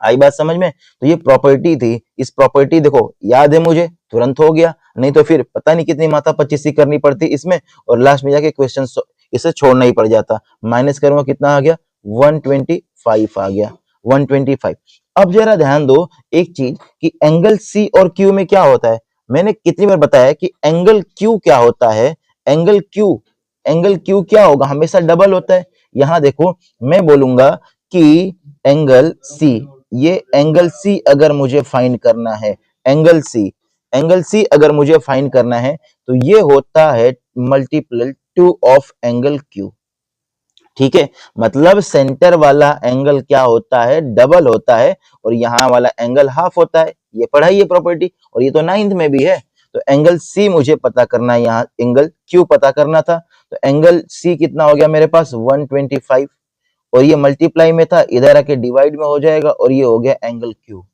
आई बात समझ में। तो ये प्रॉपर्टी थी, इस प्रॉपर्टी देखो याद है मुझे, तुरंत हो गया, नहीं तो फिर पता नहीं कितनी माथा पच्चीसी करनी पड़ती इसमें, और लास्ट में जाके क्वेश्चन इसे छोड़ना ही पड़ जाता। माइनस करूंगा कितना आ गया, 125 आ गया, 125। अब जरा ध्यान दो एक चीज कि एंगल सी और क्यू में क्या होता है। मैंने कितनी बार बताया कि एंगल क्यू क्या होता है, एंगल क्यू क्या होगा, हमेशा डबल होता है। यहां देखो मैं बोलूंगा कि एंगल सी, ये एंगल सी अगर मुझे फाइंड करना है, एंगल सी अगर मुझे फाइंड करना है तो ये होता है मल्टीपल 2 ऑफ एंगल क्यू, ठीक है। मतलब सेंटर वाला एंगल क्या होता है, डबल होता है, और यहाँ वाला एंगल हाफ होता है। ये पढ़ाई है प्रॉपर्टी, और ये तो 9th में भी है। तो एंगल सी मुझे पता करना है, यहाँ एंगल क्यू पता करना था। तो एंगल सी कितना हो गया मेरे पास 125, और ये मल्टीप्लाई में था, इधर आके डिवाइड में हो जाएगा, और ये हो गया एंगल क्यू।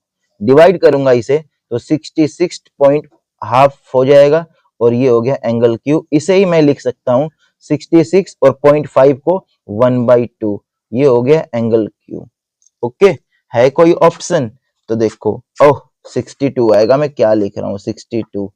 डिवाइड करूंगा इसे तो 66 पॉइंट हाफ हो जाएगा, और ये हो गया एंगल क्यू। इसे ही मैं लिख सकता हूँ 66 और 0.5 को 1/2, ये हो गया एंगल क्यू। ओके, है कोई ऑप्शन? तो देखो, ओह 62 आएगा, मैं क्या लिख रहा हूँ, 62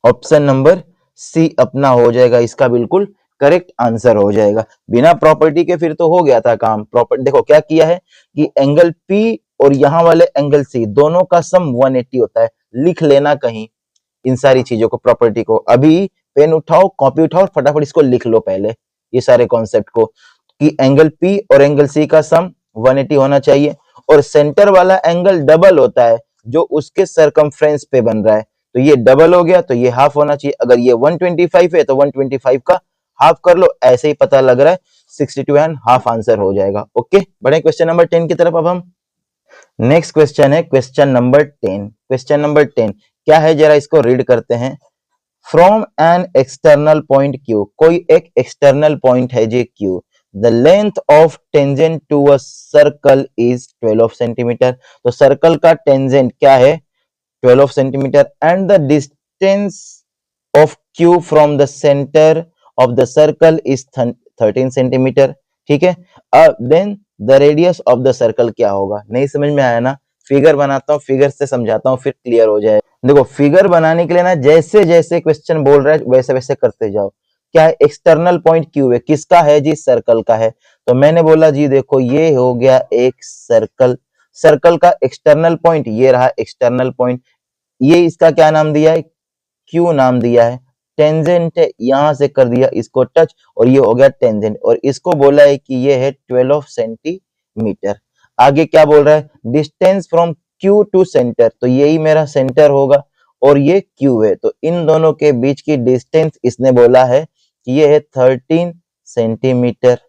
ऑप्शन नंबर सी अपना हो जाएगा, इसका बिल्कुल करेक्ट आंसर हो जाएगा। बिना प्रॉपर्टी के फिर तो हो गया था काम। प्रॉपर्टी देखो क्या किया है कि एंगल पी और यहाँ वाले एंगल सी दोनों का सम 180 होता है। लिख लेना कहीं इन सारी चीजों को, प्रॉपर्टी को। अभी पेन उठाओ, कॉपी उठाओ, फटाफट इसको लिख लो पहले, ये सारे कॉन्सेप्ट को, कि एंगल पी और एंगल सी का सम 180 होना चाहिए, और सेंटर वाला एंगल डबल होता है जो उसके सरकमफ्रेंस पे बन रहा है। तो ये डबल हो गया, तो ये हाफ होना चाहिए। अगर ये 125 है तो 125 का हाफ कर लो, ऐसे ही पता लग रहा है 62 एंड हाफ आंसर हो जाएगा। ओके, बढ़े क्वेश्चन नंबर 10 की तरफ। अब हम नेक्स्ट क्वेश्चन है क्वेश्चन नंबर 10। क्वेश्चन नंबर 10 क्या है, जरा इसको रीड करते हैं। From an external point Q, कोई एक एक्सटर्नल पॉइंट है जे Q, the length of tangent to a circle is 12 centimetre. तो सर्कल का टेंजेंट क्या है, 12 centimetre, and the distance of Q from the centre of the circle is 13 centimetre, ठीक है। अब then the radius of the circle क्या होगा, नहीं समझ में आया ना, फिगर बनाता हूँ, फिगर से समझाता हूँ, फिर क्लियर हो जाए। देखो फिगर बनाने के लिए ना जैसे जैसे क्वेश्चन बोल रहा है वैसे वैसे करते जाओ। क्या है, एक्सटर्नल पॉइंट क्यू है, किसका है जी, सर्कल का है। तो मैंने बोला जी देखो ये हो गया एक सर्कल, सर्कल का एक्सटर्नल पॉइंट ये रहा एक्सटर्नल पॉइंट, ये इसका क्या नाम दिया है, क्यू नाम दिया है। टेंजेंट है, यहां से कर दिया इसको टच और ये हो गया टेंजेंट, और इसको बोला है कि ये है 12 सेंटीमीटर। आगे क्या बोल रहा है, distance from Q to centre, तो यही मेरा सेंटर होगा और ये क्यू है, तो इन दोनों के बीच की डिस्टेंस इसने बोला है कि ये है 13 सेंटीमीटर।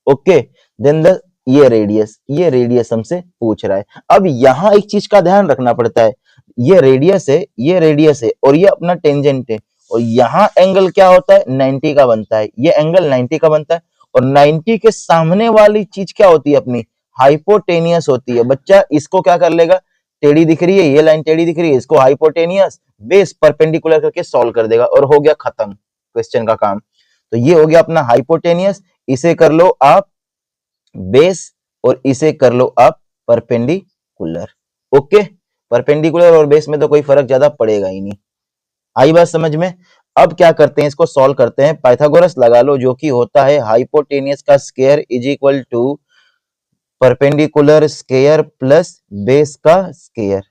ओके, देन द ये रेडियस हमसे पूछ रहा है। अब यहाँ एक चीज का ध्यान रखना पड़ता है, ये रेडियस है, ये रेडियस है और ये अपना टेंजेंट है, और यहाँ एंगल क्या होता है 90 का बनता है, ये एंगल 90 का बनता है, और 90 के सामने वाली चीज क्या होती है अपनी, हाइपोटेनियस होती है। बच्चा इसको क्या कर लेगा, टेढ़ी दिख रही है, ये लाइन टेढ़ी दिख रही है, इसको हाइपोटेनियस बेस परपेंडिकुलर करके सॉल्व कर देगा और हो गया खत्म क्वेश्चन का काम। तो ये हो गया अपना हाइपोटेनियस, इसे कर लो आप बेस और इसे कर लो आप परपेंडिकुलर। ओके, परपेंडिकुलर और बेस में तो कोई फर्क ज्यादा पड़ेगा ही नहीं। आई बात समझ में। अब क्या करते हैं, इसको सॉल्व करते हैं, पाइथागोरस लगा लो, जो कि होता है हाइपोटेनियस का square is equal to perpendicular square plus base का स्क्वायर।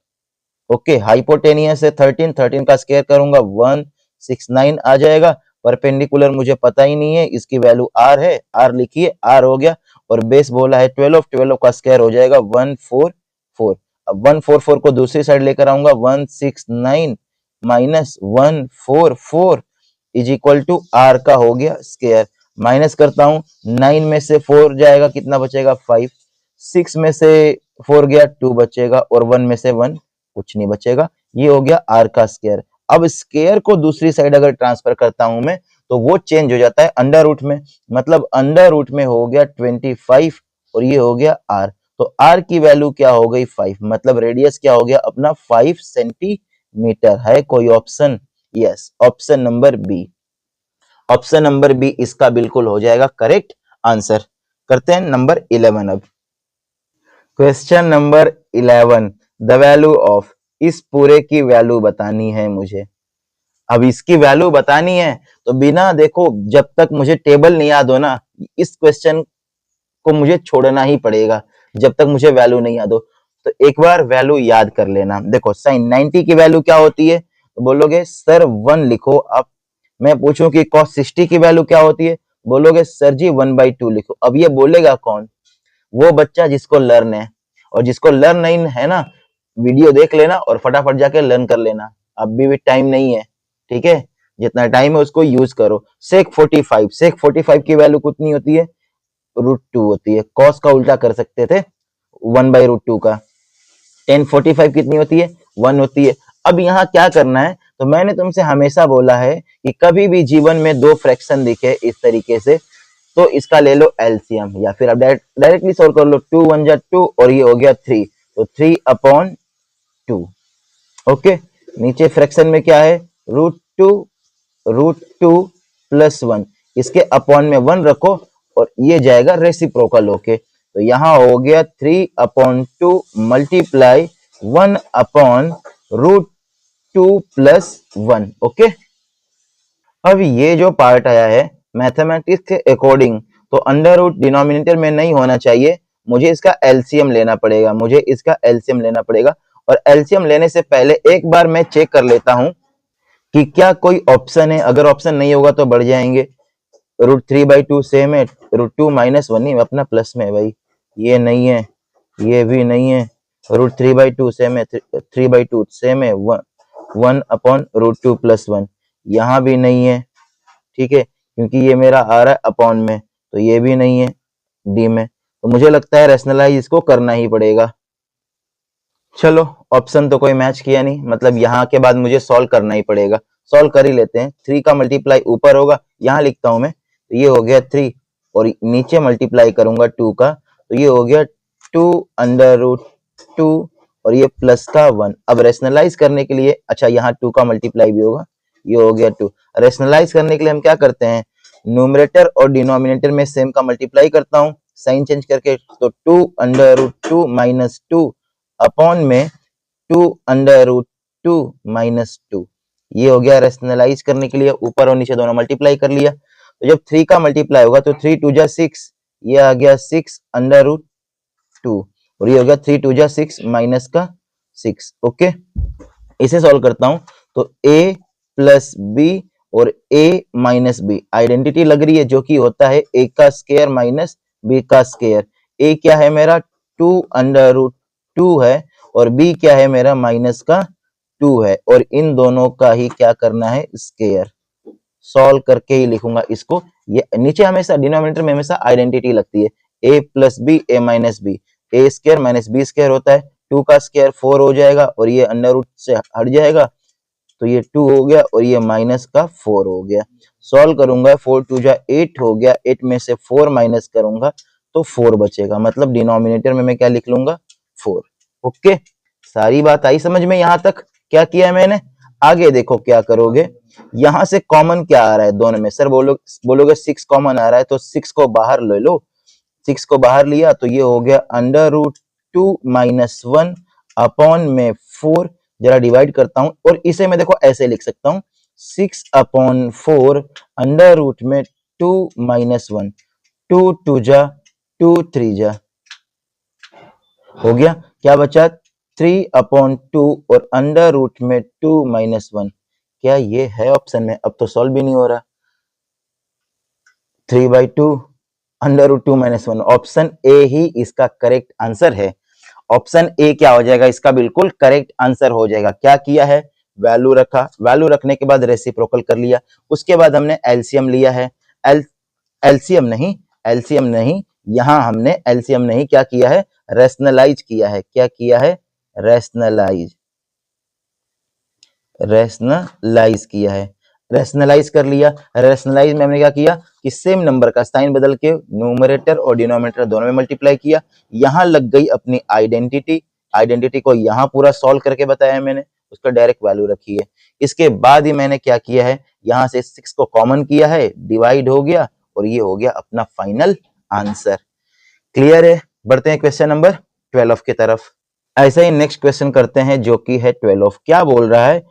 ओके, हाइपोटेनियस है 13, 13 का स्क्वायर करूंगा 169 आ जाएगा। परपेंडिकुलर मुझे पता ही नहीं है, इसकी वैल्यू आर है, आर लिखिए, आर हो गया, और बेस बोला है 12, 12 का स्क्वायर हो जाएगा 144। अब 144 को दूसरी साइड लेकर आऊंगा, 169 माइनस 144 इज इक्वल टू आर का हो गया स्क्वायर। माइनस करता हूं, 9 में से 4 जाएगा, कितना बचेगा 5, 6 में से 4 गया 2 बचेगा, और 1 में से 1 कुछ नहीं बचेगा। ये हो गया आर का स्क्वायर। अब स्क्वायर को दूसरी साइड अगर ट्रांसफर करता हूं मैं, तो वो चेंज हो जाता है अंडर रूट में, मतलब अंडर रूट में हो गया 25 और ये हो गया आर। तो आर की वैल्यू क्या हो गई 5, मतलब रेडियस क्या हो गया अपना 5 सेंटीमीटर। है कोई option? Yes, option number B, option number B इसका बिल्कुल हो जाएगा करेक्ट आंसर। करते हैं नंबर 11 अब। Question number 11, the value of, इस पूरे की वैल्यू बतानी है मुझे। अब इसकी वैल्यू बतानी है तो बिना देखो, जब तक मुझे टेबल नहीं याद हो ना, इस क्वेश्चन को मुझे छोड़ना ही पड़ेगा, जब तक मुझे वैल्यू नहीं याद हो। तो एक बार वैल्यू याद कर लेना। देखो साइन 90 की वैल्यू क्या होती है, तो बोलोगे सर 1 लिखो। अब मैं पूछूं कि cos 60 की वैल्यू क्या होती है, बोलोगे सर जी 1/2 लिखो। अब ये बोलेगा कौन, वो बच्चा जिसको लर्न है, और जिसको लर्न नहीं है ना, वीडियो देख लेना और फटाफट जाके लर्न कर लेना, अभी भी टाइम नहीं है, ठीक है, जितना टाइम है उसको यूज करो। सेक 45, सेक 45 की वैल्यू कितनी होती है, √2 होती है। कॉस का उल्टा कर सकते थे 1/√2 का। टेन 45 कितनी होती है, 1 होती है। अब यहाँ क्या करना है, तो मैंने तुमसे हमेशा बोला है कि कभी भी जीवन में दो फ्रैक्शन दिखे इस तरीके से, तो इसका ले लो एलसीएम, या फिर आप डायरेक्टली सॉल्व कर लो, 2 1 जा 2 और ये हो गया 3, तो 3/2। ओके, नीचे फ्रैक्शन में क्या है, √2 प्लस 1, इसके अपॉन में 1 रखो और ये जाएगा रेसिप्रोकल होके, तो यहां हो गया 3/2 मल्टीप्लाई 1/√2 प्लस 1। ओके, अब ये जो पार्ट आया है मैथमेटिक्स के अकॉर्डिंग, तो अंडर रूट डिनोमिनेटर में नहीं होना चाहिए, मुझे इसका एलसीएम लेना पड़ेगा, मुझे इसका एलसीएम लेना पड़ेगा। और एलसीएम लेने से पहले एक बार मैं चेक कर लेता हूं कि क्या कोई ऑप्शन है, अगर ऑप्शन नहीं होगा तो बढ़ जाएंगे। √3/2 सेम है, √2 - 1 नहीं, अपना प्लस में है भाई, ये नहीं है, ये भी नहीं है। √3/2 सेम है, 3/2 सेम है, 1/√2 प्लस 1, यहाँ भी नहीं है, ठीक है, क्योंकि ये मेरा आ रहा है अपॉन में, तो ये भी नहीं है डी में, तो मुझे लगता है रैशनलाइज इसको करना ही पड़ेगा। चलो, ऑप्शन तो कोई मैच किया नहीं, मतलब यहाँ के बाद मुझे सॉल्व करना ही पड़ेगा, सॉल्व कर ही लेते हैं। 3 का मल्टीप्लाई ऊपर होगा, यहाँ लिखता हूं मैं, तो ये हो गया 3, और नीचे मल्टीप्लाई करूंगा 2 का, तो ये हो गया 2/√2 और ये प्लस का 1। अब रेशनलाइज करने के लिए, अच्छा यहाँ 2 का मल्टीप्लाई भी होगा, ये हो गया 2। रेशनलाइज करने के लिए हम क्या करते हैं, न्यूमरेटर और डिनोमिनेटर में सेम का मल्टीप्लाई करता हूं, साइन चेंज करके, तो 2 अंडर रूट 2 माइनस 2 अपॉन में 2 अंडर रूट 2 माइनस 2। ये हो गया रेशनलाइज करने के लिए, ऊपर और नीचे दोनों मल्टीप्लाई कर लिया। तो जब 3 का मल्टीप्लाई होगा तो 3 टू जा 6, ये आ गया 6 अंडर रूट 2, और ये हो गया 3 टू जा 6 माइनस का 6। ओके, इसे सॉल्व करता हूं तो a प्लस बी और a माइनस बी आइडेंटिटी लग रही है, जो कि होता है a का स्क्वायर माइनस b का स्क्वायर। a क्या है मेरा 2 अंडर रूट 2 है, और b क्या है मेरा माइनस का 2 है, और इन दोनों का ही क्या करना है स्क्वायर। सॉल्व करके ही लिखूंगा इसको। ये नीचे हमेशा डिनोमिनेटर में हमेशा आइडेंटिटी लगती है, a plus B A minus B, A square minus B square होता है, 2 का स्क्वायर 4 हो जाएगा और ये अंडर रूट से हट जाएगा, तो ये 2 हो गया और ये माइनस का 4 हो गया। सॉल्व करूंगा 4 टू जा 8 हो गया, 8 में से 4 माइनस करूंगा तो 4 बचेगा, मतलब डिनोमिनेटर में मैं क्या लिख लूंगा 4। ओके, सारी बात आई समझ में यहां तक? क्या किया है मैंने? आगे देखो क्या करोगे, यहां से कॉमन क्या आ रहा है दोनों में? सर बोलोगे 6 कॉमन आ रहा है, तो 6 को बाहर ले लो। 6 को बाहर लिया तो ये हो गया अंडर रूट 2 माइनस 1 अपॉन में 4। जरा डिवाइड करता हूं, और इसे मैं देखो ऐसे लिख सकता हूं 6 अपॉन 4 अंडर रूट में 2 माइनस 1, 2 टू जा 2 3 जा, हो गया। क्या बचा? 3 अपॉन 2 और अंडर रूट में 2 माइनस 1। क्या ये है ऑप्शन में? अब तो सॉल्व भी नहीं हो रहा। 3/2 under root 2 minus 1, option A ही इसका करेक्ट आंसर है। ऑप्शन ए क्या हो जाएगा इसका? बिल्कुल करेक्ट आंसर हो जाएगा। क्या किया है? वैल्यू रखा, वैल्यू रखने के बाद रेसिप्रोकल कर लिया, उसके बाद हमने एलसीएम लिया है। एलसीएम नहीं, यहां हमने एलसीएम नहीं, क्या किया है? रेशनलाइज किया है। क्या किया है? रेशनलाइज किया है। रेशनलाइज कर लिया। रेशनलाइज में हमने क्या किया कि सेम नंबर का साइन बदल के न्यूमरेटर और डिनोमिनेटर दोनों में मल्टीप्लाई किया। यहां लग गई अपनी आइडेंटिटी को यहां पूरा सॉल्व करके बताया है मैंने, उसका डायरेक्ट वैल्यू रखी है। इसके बाद ही मैंने क्या किया है, यहां से 6 को कॉमन किया है, डिवाइड हो गया, और ये हो गया अपना फाइनल आंसर। क्लियर है? बढ़ते हैं क्वेश्चन नंबर 12 की तरफ। ऐसा ही नेक्स्ट क्वेश्चन करते हैं जो कि है 12। क्या बोल रहा है?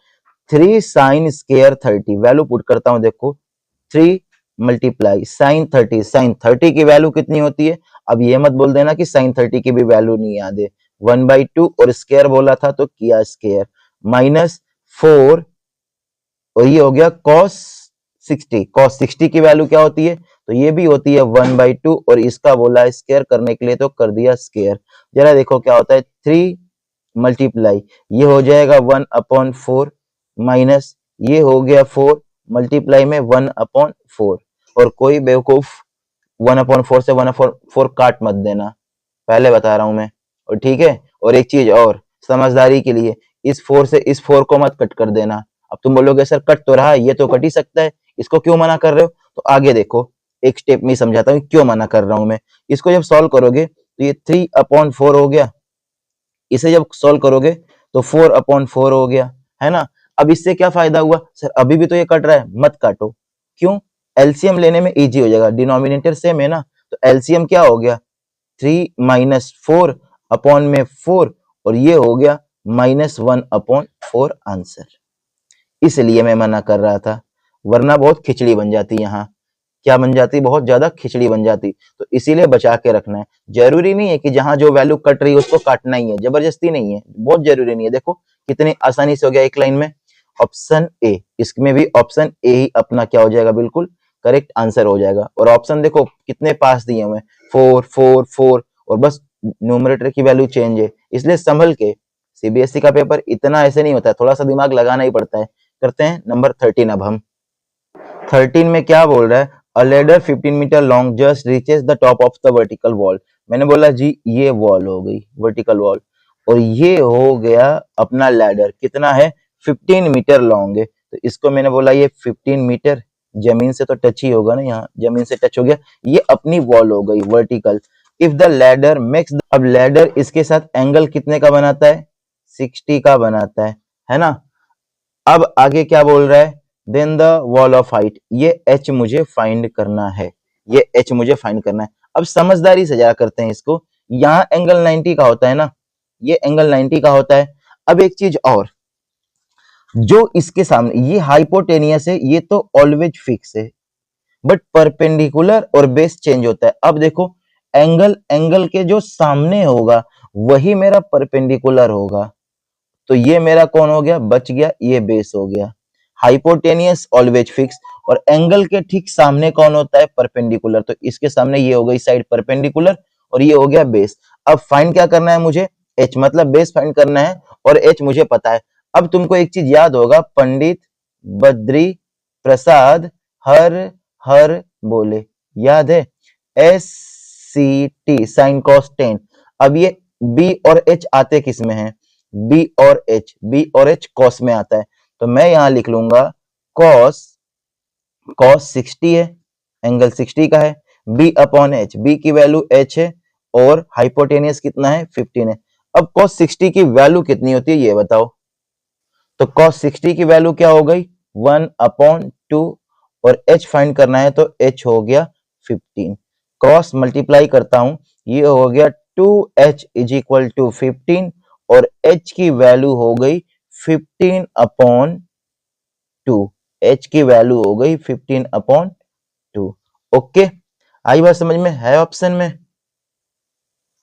3 साइन स्क्वायर 30, वैल्यू पुट करता हूं, देखो 3 मल्टीप्लाई साइन 30, साइन 30 की वैल्यू कितनी होती है? अब ये मत बोल देना कि साइन 30 की भी वैल्यू नहीं याद है। 1/2 और स्क्वायर बोला था तो किया स्क्वायर, माइनस 4, और ये हो गया कॉस 60। कॉस 60 की वैल्यू क्या होती है? तो ये भी होती है 1/2, और इसका बोला स्क्वायर करने के लिए तो कर दिया स्क्वायर। जरा देखो क्या होता है, 3 मल्टीप्लाई, ये हो जाएगा 1/4 माइनस ये हो गया 4 मल्टीप्लाई में 1/4, और कोई बेवकूफ 1/4 से 1/4 काट मत देना, पहले बता रहा हूं मैं। और ठीक है, और एक चीज और समझदारी के लिए, इस 4 से इस 4 को मत कट कर देना। अब तुम बोलोगे सर कट तो रहा है, ये तो कट ही सकता है, इसको क्यों मना कर रहे हो? तो आगे देखो, एक स्टेप में समझाता हूँ क्यों मना कर रहा हूं मैं। इसको जब सॉल्व करोगे तो ये 3/4 हो गया, इसे जब सॉल्व करोगे तो 4/4 हो गया, है ना। अब इससे क्या फायदा हुआ? सर अभी भी तो ये कट रहा है, मत काटो। क्यों? एलसीएम लेने में इजी हो जाएगा, डिनोमिनेटर सेम है ना, तो एलसीएम क्या हो गया 3 माइनस 4 अपॉन में 4, और ये हो गया -1/4 आंसर। इसलिए मैं मना कर रहा था, वरना बहुत खिचड़ी बन जाती यहाँ। क्या बन जाती? बहुत ज्यादा खिचड़ी बन जाती। तो इसीलिए बचा के रखना है। जरूरी नहीं है कि जहां जो वैल्यू कट रही है उसको काटना ही है, जबरदस्ती नहीं है, बहुत जरूरी नहीं है। देखो कितनी आसानी से हो गया एक लाइन में। ऑप्शन ए, इसमें भी ऑप्शन ए ही अपना क्या हो जाएगा, बिल्कुल करेक्ट आंसर हो जाएगा। और ऑप्शन देखो कितने पास दिए हुए, 4 4 4, और बस न्यूमरेटर की वैल्यू चेंज है, इसलिए संभल के। सीबीएसई का पेपर इतना ऐसे नहीं होता है, थोड़ा सा दिमाग लगाना ही पड़ता है। करते हैं नंबर 13। अब हम 13 में क्या बोल रहा है? A ladder 15 metre long just reaches the top of the vertical wall. मैंने बोला जी ये वॉल हो गई वर्टिकल वॉल, और ये हो गया अपना लैडर, कितना है 15 मीटर लॉन्ग है। तो इसको मैंने बोला ये 15 मीटर जमीन से तो टच ही होगा ना, यहाँ जमीन से टच हो गया, ये अपनी वॉल हो गई vertical. If the ladder makes, अब लैडर इसके साथ एंगल कितने का बनाता है? 60 का बनाता है ना। अब आगे क्या बोल रहा है? Then the wall of height, ये h मुझे फाइंड करना है, ये h मुझे फाइंड करना है। अब समझदारी से जरा करते हैं इसको, यहाँ एंगल 90 का होता है ना, ये एंगल 90 का होता है। अब एक चीज और, जो इसके सामने ये हाइपोटेनियस है, ये तो ऑलवेज फिक्स है, बट परपेंडिकुलर और बेस चेंज होता है। अब देखो, एंगल एंगल के जो सामने होगा वही मेरा परपेंडिकुलर होगा, तो ये मेरा कौन हो गया, बच गया, ये बेस हो गया। हाइपोटेनियस ऑलवेज फिक्स, और एंगल के ठीक सामने कौन होता है, परपेंडिकुलर, तो इसके सामने ये हो गई साइड परपेंडिकुलर और ये हो गया बेस। अब फाइंड क्या करना है मुझे, एच मतलब बेस फाइंड करना है, और एच मुझे पता है। अब तुमको एक चीज याद होगा, पंडित बद्री प्रसाद हर हर बोले, याद है, S C T sine cos tan. अब ये बी और एच आते किस में है, बी और एच कॉस में आता है, तो मैं यहां लिख लूंगा कॉस, कॉस 60 है, एंगल 60 का है, बी अपॉन एच, बी की वैल्यू एच है और हाइपोटेनियस कितना है, 15 है। अब कॉस 60 की वैल्यू कितनी होती है ये बताओ, तो cos 60 की वैल्यू क्या हो गई, 1/2, और h फाइंड करना है तो h हो गया 15, क्रॉस मल्टीप्लाई करता हूं, ये हो गया 2h इज इक्वल टू 15, और h की वैल्यू हो गई 15/2, h की वैल्यू हो गई 15/2। ओके, आई बात समझ में, है ऑप्शन में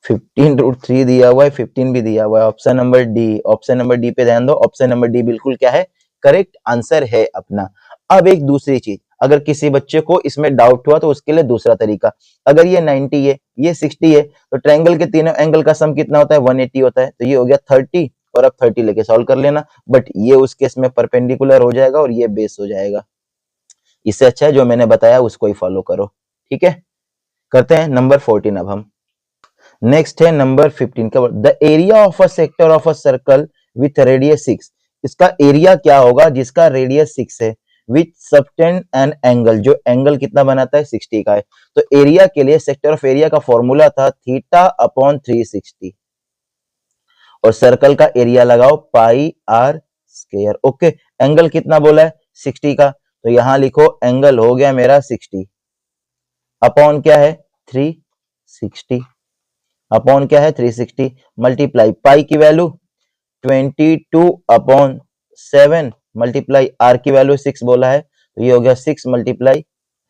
15√3 दिया हुआ है, 15 भी दिया हुआ है, option number D, option number D पे ध्यान दो, ऑप्शन नंबर डी बिल्कुल क्या है, करेक्ट आंसर है अपना। अब एक दूसरी चीज, अगर किसी बच्चे को इसमें डाउट हुआ तो उसके लिए दूसरा तरीका, अगर ये 90 है, ये 60 है, तो ट्रायंगल के तीनों एंगल का सम कितना होता है, 180 होता है, तो ये हो गया 30, और अब 30 लेके सॉल्व कर लेना, बट ये उस केस में परपेंडिकुलर हो जाएगा और ये बेस हो जाएगा। इससे अच्छा है जो मैंने बताया उसको ही फॉलो करो, ठीक है। करते हैं नंबर 14 अब हम। नेक्स्ट है नंबर 15 का, the area of a sector of a circle with radius 6, इसका एरिया क्या होगा जिसका रेडियस 6 है, विथ सबटेंड एन एंगल, जो एंगल कितना बनाता है, 60 का है। तो एरिया के लिए सेक्टर ऑफ एरिया का फॉर्मूला था थीटा अपॉन 360, और सर्कल का एरिया लगाओ पाई आर स्क्वायर। ओके, एंगल कितना बोला है, 60 का, तो यहां लिखो एंगल हो गया मेरा 60, अपॉन क्या है, 360, अपॉन क्या है, 360, मल्टीप्लाई पाई की वैल्यू 22/7, मल्टीप्लाई आर की वैल्यू 6 बोला है, तो ये हो गया 6 ×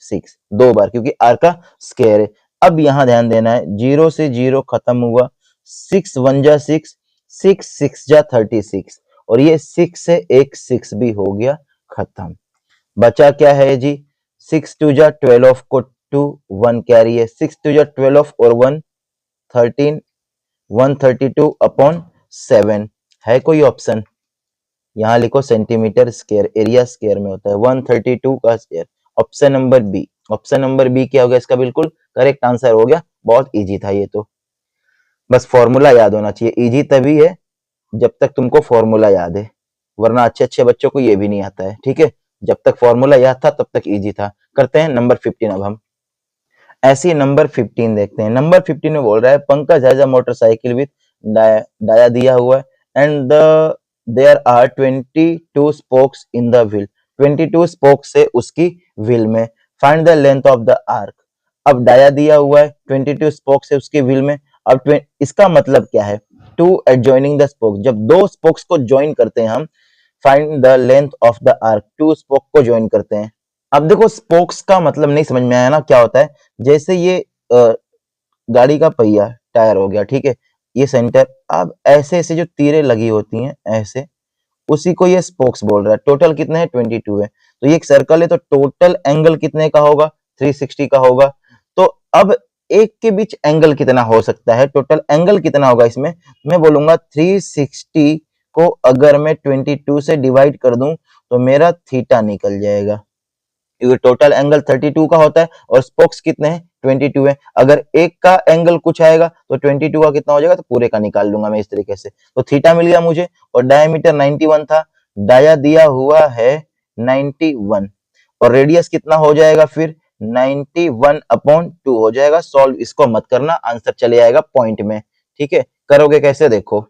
6, दो बार, क्योंकि आर का स्क्वायर है। अब यहां ध्यान देना है, 0 से 0 खत्म हुआ, 6 1 जा 6, 6 6 जा 36, और ये 6 से एक 6 भी हो गया खत्म। बचा क्या है जी, 6 2 जा 12 को 2 1 कैरी है, 6 2 जा 12 और 1 13, 132/7, है कोई ऑप्शन, यहां लिखो सेंटीमीटर स्क्वायर, एरिया स्क्वायर में होता है 132 का square, option number B, option number B क्या होगा इसका, बिल्कुल करेक्ट आंसर हो गया। बहुत इजी था ये तो, बस फॉर्मूला याद होना चाहिए, इजी तभी है जब तक तुमको फॉर्मूला याद है, वरना अच्छे अच्छे बच्चों को ये भी नहीं आता है, ठीक है, जब तक फॉर्मूला याद था तब तक इजी था। करते हैं नंबर 15 अब हम, ऐसे ही नंबर 15 देखते हैं। नंबर 15 में बोल रहा है Pankaj has a motorcycle with dia दिया हुआ है, and there are 22 spokes in the wheel, 22 spokes है उसकी व्हील में, find the length of the arc. अब डाया दिया हुआ है, 22 स्पोक्स है उसके व्हील में, अब इसका मतलब क्या है, टू एडजॉइनिंग द स्पोक्स, जब दो स्पोक्स को ज्वाइन करते हैं हम, find the length of the arc, two spoke को ज्वाइन करते हैं। अब देखो स्पोक्स का मतलब नहीं समझ में आया ना, क्या होता है, जैसे ये गाड़ी का पहिया टायर हो गया, ठीक है, ये सेंटर, अब ऐसे ऐसे जो तीरें लगी होती हैं ऐसे, उसी को ये स्पोक्स बोल रहा है। टोटल कितने हैं, 22 है, तो ये एक सर्कल है, तो टोटल एंगल कितने का होगा, 360 का होगा। तो अब एक के बीच एंगल कितना हो सकता है, टोटल एंगल कितना होगा इसमें, मैं बोलूंगा 360 को अगर मैं 22 से डिवाइड कर दूं तो मेरा थीटा निकल जाएगा, क्योंकि टोटल एंगल 32 का होता है और स्पोक्स कितने हैं, 22 है। अगर एक का एंगल कुछ आएगा तो 22 का कितना हो जाएगा, तो पूरे का निकाल लूंगा मैं इस तरीके से, तो थीटा मिल गया मुझे, और डायमीटर 91 था, डाया दिया हुआ है 91, और रेडियस कितना हो जाएगा फिर 91/2 हो जाएगा। सॉल्व इसको मत करना, आंसर चले आएगा पॉइंट में, ठीक है। करोगे कैसे, देखो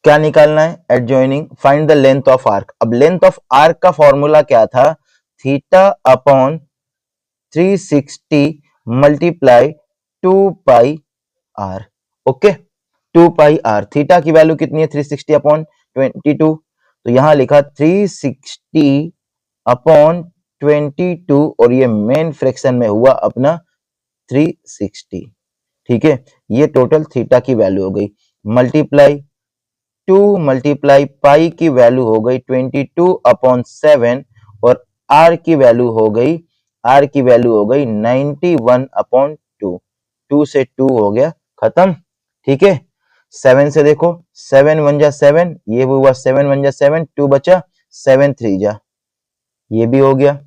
क्या निकालना है, adjoining, find the length of arc. अब लेंथ ऑफ आर्क का फॉर्मूला क्या था, theta upon 360 multiply 2 pi R. Okay, 2 pi R. Theta की वैल्यू कितनी है? 360 अपॉन 22, तो यहां लिखा 360 अपॉन 22 और ये मेन फ्रैक्शन में हुआ अपना 360। ठीक है, ये टोटल थीटा की वैल्यू हो गई, मल्टीप्लाई 2 मल्टीप्लाई पाई की वैल्यू हो गई 22 अपॉन 7 और आर की वैल्यू हो गई 91 अपॉन 2। 2 से 2 हो गया खत्म। ठीक है, 7 से देखो, 7 1 जा 7, ये भी हुआ 7 1 जा 7, 2 बचा, 7 3 जा, ये भी हो गया।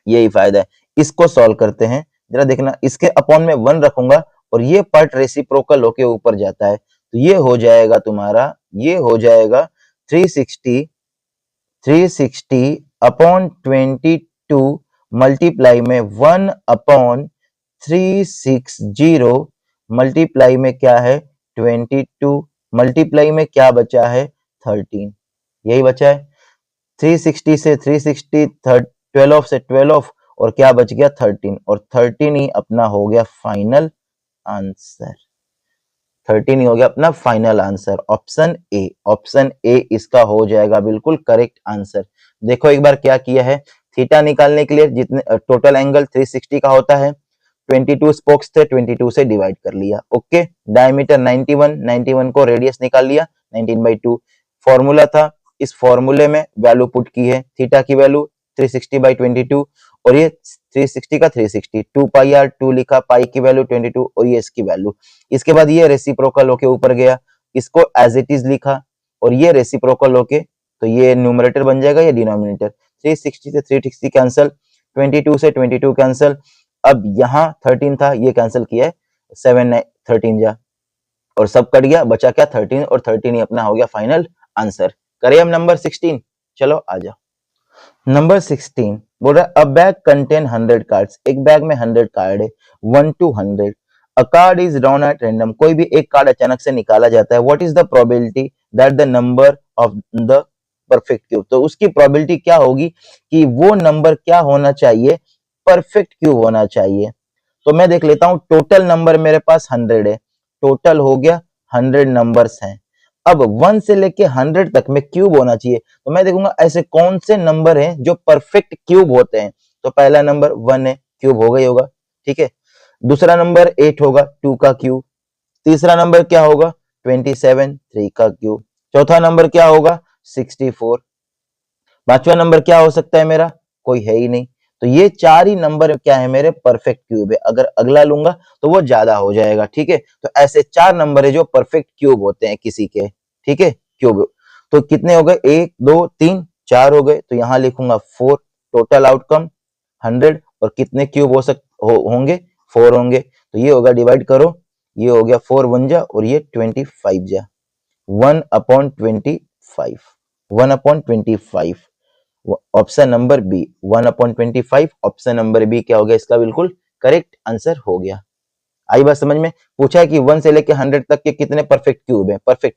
यही फायदा है। इसको सॉल्व करते हैं, जरा देखना, इसके अपॉन में 1 रखूंगा और ये पार्ट रेसिप्रोकल होके ऊपर जाता है, तो ये हो जाएगा तुम्हारा, ये हो जाएगा 360 अपॉन 22 मल्टीप्लाई में 1 अपॉन 360 मल्टीप्लाई में क्या है 22 मल्टीप्लाई में क्या बचा है 13, यही बचा है। 360 से 360 12 से 12 और क्या बच गया 13, और 13 ही अपना हो गया फाइनल आंसर। 13 ही हो गया अपना final answer, option A. Option A इसका हो जाएगा बिल्कुल करेक्ट आंसर। देखो एक बार क्या किया है, थीटा निकालने के लिए जितने टोटल एंगल 360 का होता है, 22 स्पोक्स थे, 22 से डिवाइड कर लिया। ओके, डायमीटर 91 को रेडियस निकाल लिया 19/2। फॉर्मूला था, इस फॉर्मूले में वैल्यू पुट की है, थीटा की वैल्यू 360/22 और ये 360 का 360, 2 पाई आर, 2 लिखा, पाई की वैल्यू 22 और ये इसकी वैल्यू। इसके बाद ये रेसिप्रोकल होके ऊपर गया, इसको एज इट इज लिखा और ये रेसिप्रोकल होके, तो ये न्यूमरेटर बन जाएगा, ये डिनोमिनेटर। 360 से 360 कैंसिल, 22 से 22 कैंसिल, अब यहाँ 13 था, ये कैंसिल किया है, 7 13 जा और सब कट गया, बचा क्या 13 और 13 ही अपना हो गया फाइनल आंसर। करें हम नंबर 16, चलो आ जाओ। नंबर 16 बोल रहा है अ बैग कंटेन 100 कार्ड्स, एक बैग में 100 कार्ड है, 1 to 100, a card is drawn at random, कोई भी एक कार्ड अचानक से निकाला जाता है, what is the probability that the number of the perfect cube, तो उसकी प्रोबेबिलिटी क्या होगी कि वो नंबर क्या होना चाहिए, परफेक्ट क्यूब होना चाहिए। तो मैं देख लेता हूं, टोटल नंबर मेरे पास 100 है, टोटल हो गया 100 नंबर्स हैं। अब 1 से लेके 100 तक में क्यूब होना चाहिए, तो मैं देखूंगा ऐसे कौन से नंबर हैं जो परफेक्ट क्यूब होते हैं। तो पहला नंबर 1 है, क्यूब होगा ही होगा, ठीक है। दूसरा नंबर 8 होगा, 2 का क्यूब। तीसरा नंबर क्या होगा 27, 3 का क्यूब। चौथा नंबर क्या होगा 64। पांचवा नंबर क्या हो सकता है मेरा, कोई है ही नहीं। तो ये चार ही नंबर क्या है मेरे, परफेक्ट क्यूब है। अगर अगला लूंगा तो वो ज्यादा हो जाएगा, ठीक है। तो ऐसे चार नंबर है जो परफेक्ट क्यूब होते हैं किसी के, ठीक है, क्यूब। तो कितने हो गए, 1 2 3 4 हो गए, तो यहां लिखूंगा 4। टोटल आउटकम 100 और कितने क्यूब होंगे 4 होंगे। तो ये होगा, डिवाइड करो, ये हो गया 4 1 जा और ये 25 जा, 1/25, 1/25। Option number B 1/25, option number B क्या हो गया इसका बिल्कुल करेक्ट आंसर हो गया। आई बात समझ में। पूछा है कि 1 से लेके 100 तक के कितने परफेक्ट क्यूब है, परफेक्ट,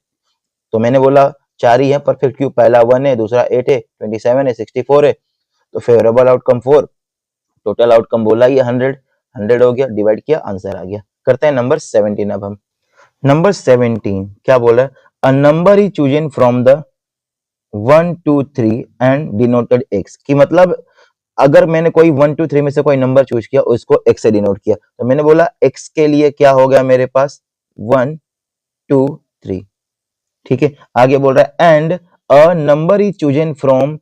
तो मैंने बोला 4 ही है परफेक्ट क्यूब, पहला 1 है, दूसरा 8 है, 27 है, 64 है, तो फेवरेबल आउटकम 4, टोटल आउटकम बोला ये 100 हो गया, डिवाइड किया, आंसर आ गया। करते हैं नंबर 17 अब हम। नंबर 17 क्या बोला है, a number is chosen from the 1 2 3 and denoted x, की मतलब अगर मैंने कोई 1 2 3 में से कोई नंबर चूज किया और इसको x से डिनोट किया, तो मैंने बोला x के लिए क्या हो गया मेरे पास 1 2 3, ठीक है। आगे बोल रहा है and a number is chosen from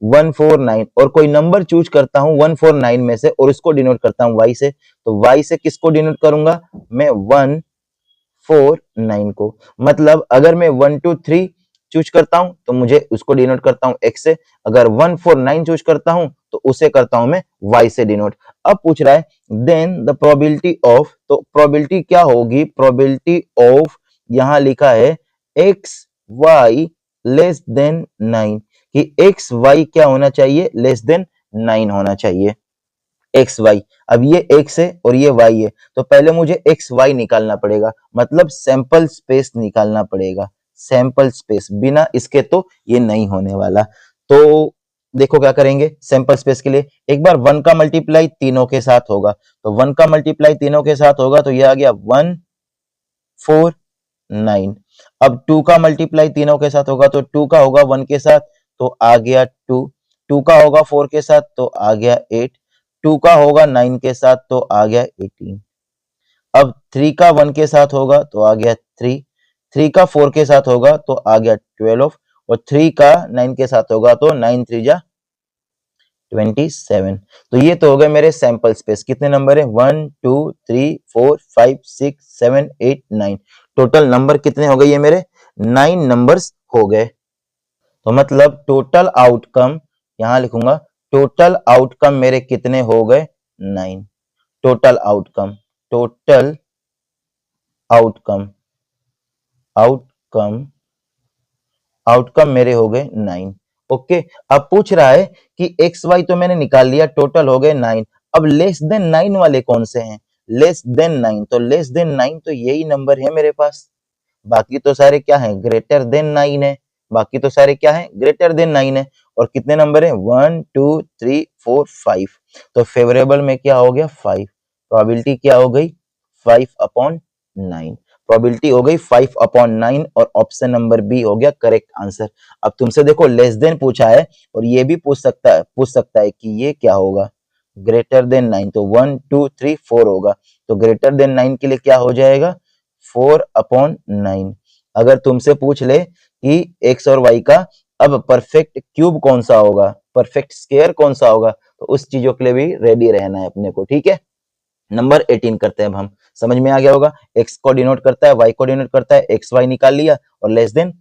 149, और कोई नंबर चूज करता हूं 149 में से और इसको डिनोट करता हूं y से, तो y से किसको डिनोट करूंगा मैं 149 को। मतलब अगर मैं 1 2 3 चूज करता हूं तो मुझे उसको डिनोट करता हूं x से, अगर 149 चूज करता हूं तो उसे करता हूं मैं y से डिनोट। अब पूछ रहा है देन द प्रोबेबिलिटी ऑफ, तो प्रोबेबिलिटी क्या होगी, प्रोबेबिलिटी ऑफ यहां लिखा है x y लेस देन 9, कि x y क्या होना चाहिए, लेस देन 9 होना चाहिए, एक्स वाई। अब ये एक्स है और ये वाई है, तो पहले मुझे एक्स वाई निकालना पड़ेगा, मतलब सैंपल स्पेस निकालना पड़ेगा, सैंपल स्पेस, बिना इसके तो ये नहीं होने वाला। तो देखो क्या करेंगे सैंपल स्पेस के लिए, एक बार 1 का मल्टीप्लाई तीनों के साथ होगा, तो 1 का मल्टीप्लाई तीनों के साथ होगा तो ये आ गया 1 4 9। अब 2 का मल्टीप्लाई तीनों के साथ होगा तो 2 का होगा 1 के साथ तो आ गया 2, 2 का होगा 4 के साथ तो आ गया 8, 2 का होगा 9 के साथ तो आ गया 18। अब 3 का 1 के साथ होगा तो आ गया 3, 3 का 4 के साथ होगा तो आ गया 12 और 3 का 9 के साथ होगा तो 9 3 जा 27। तो ये तो हो गए मेरे सैंपल स्पेस। कितने नंबर है 1 2 3 4 5 6 7 8 9। टोटल नंबर कितने हो गए ये मेरे 9 नंबर्स हो गए। तो मतलब टोटल आउटकम यहां लिखूंगा, टोटल आउटकम मेरे कितने हो गए 9। Total outcome, total outcome, outcome, outcome मेरे हो गए 9। ओके, अब पूछ रहा है कि एक्स वाई तो मैंने निकाल लिया, टोटल हो गए 9। अब लेस देन 9 वाले कौन से हैं? लेस देन 9, तो लेस देन 9 तो यही नंबर है मेरे पास। बाकी तो सारे क्या हैं? ग्रेटर देन 9 है। बाकी तो सारे क्या हैं? ग्रेटर देन 9 है। और कितने नंबर है? 1 2 3 4 5। तो फेवरेबल में क्या हो गया? 5। प्रोबेबिलिटी क्या हो गई? 5/9। प्रोबेबिलिटी हो गई 5/9 और ऑप्शन नंबर बी हो गया करेक्ट आंसर। अब तुमसे देखो लेस देन पूछा है और ये भी पूछ सकता है कि ये क्या होगा? ग्रेटर देन 9, तो 1 2 3 4 होगा। तो ग्रेटर देन 9 के लिए क्या हो जाएगा? 4/9। अगर तुमसे पूछ ले कि एक्स और वाई का अब परफेक्ट क्यूब कौन सा होगा, परफेक्ट स्क्वायर कौन सा होगा, तो उस चीजों के लिए भी रेडी रहना है अपने को, ठीक है। नंबर 18 करते हैं अब हम। समझ में आ गया होगा, एक्स को डिनोट करता है, वाई को डिनोट करता है, एक्स वाई निकाल लिया और लेस देन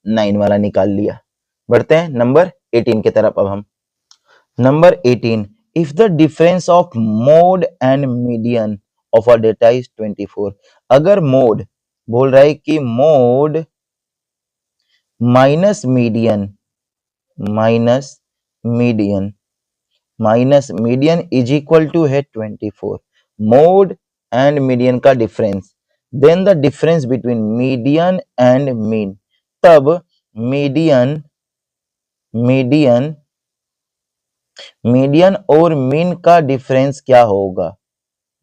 9 वाला निकाल लिया। बढ़ते हैं नंबर 18 की तरफ अब हम। Number 18, if the difference of mode and median of a data is 24। अगर मोड बोल रहा है कि mode minus median, minus median, minus median is equal to है 24। मोड एंड मीडियन का difference, then the difference between median and mean. तब मीडियन, मीडियन, मीडियन और मीन का डिफरेंस क्या होगा?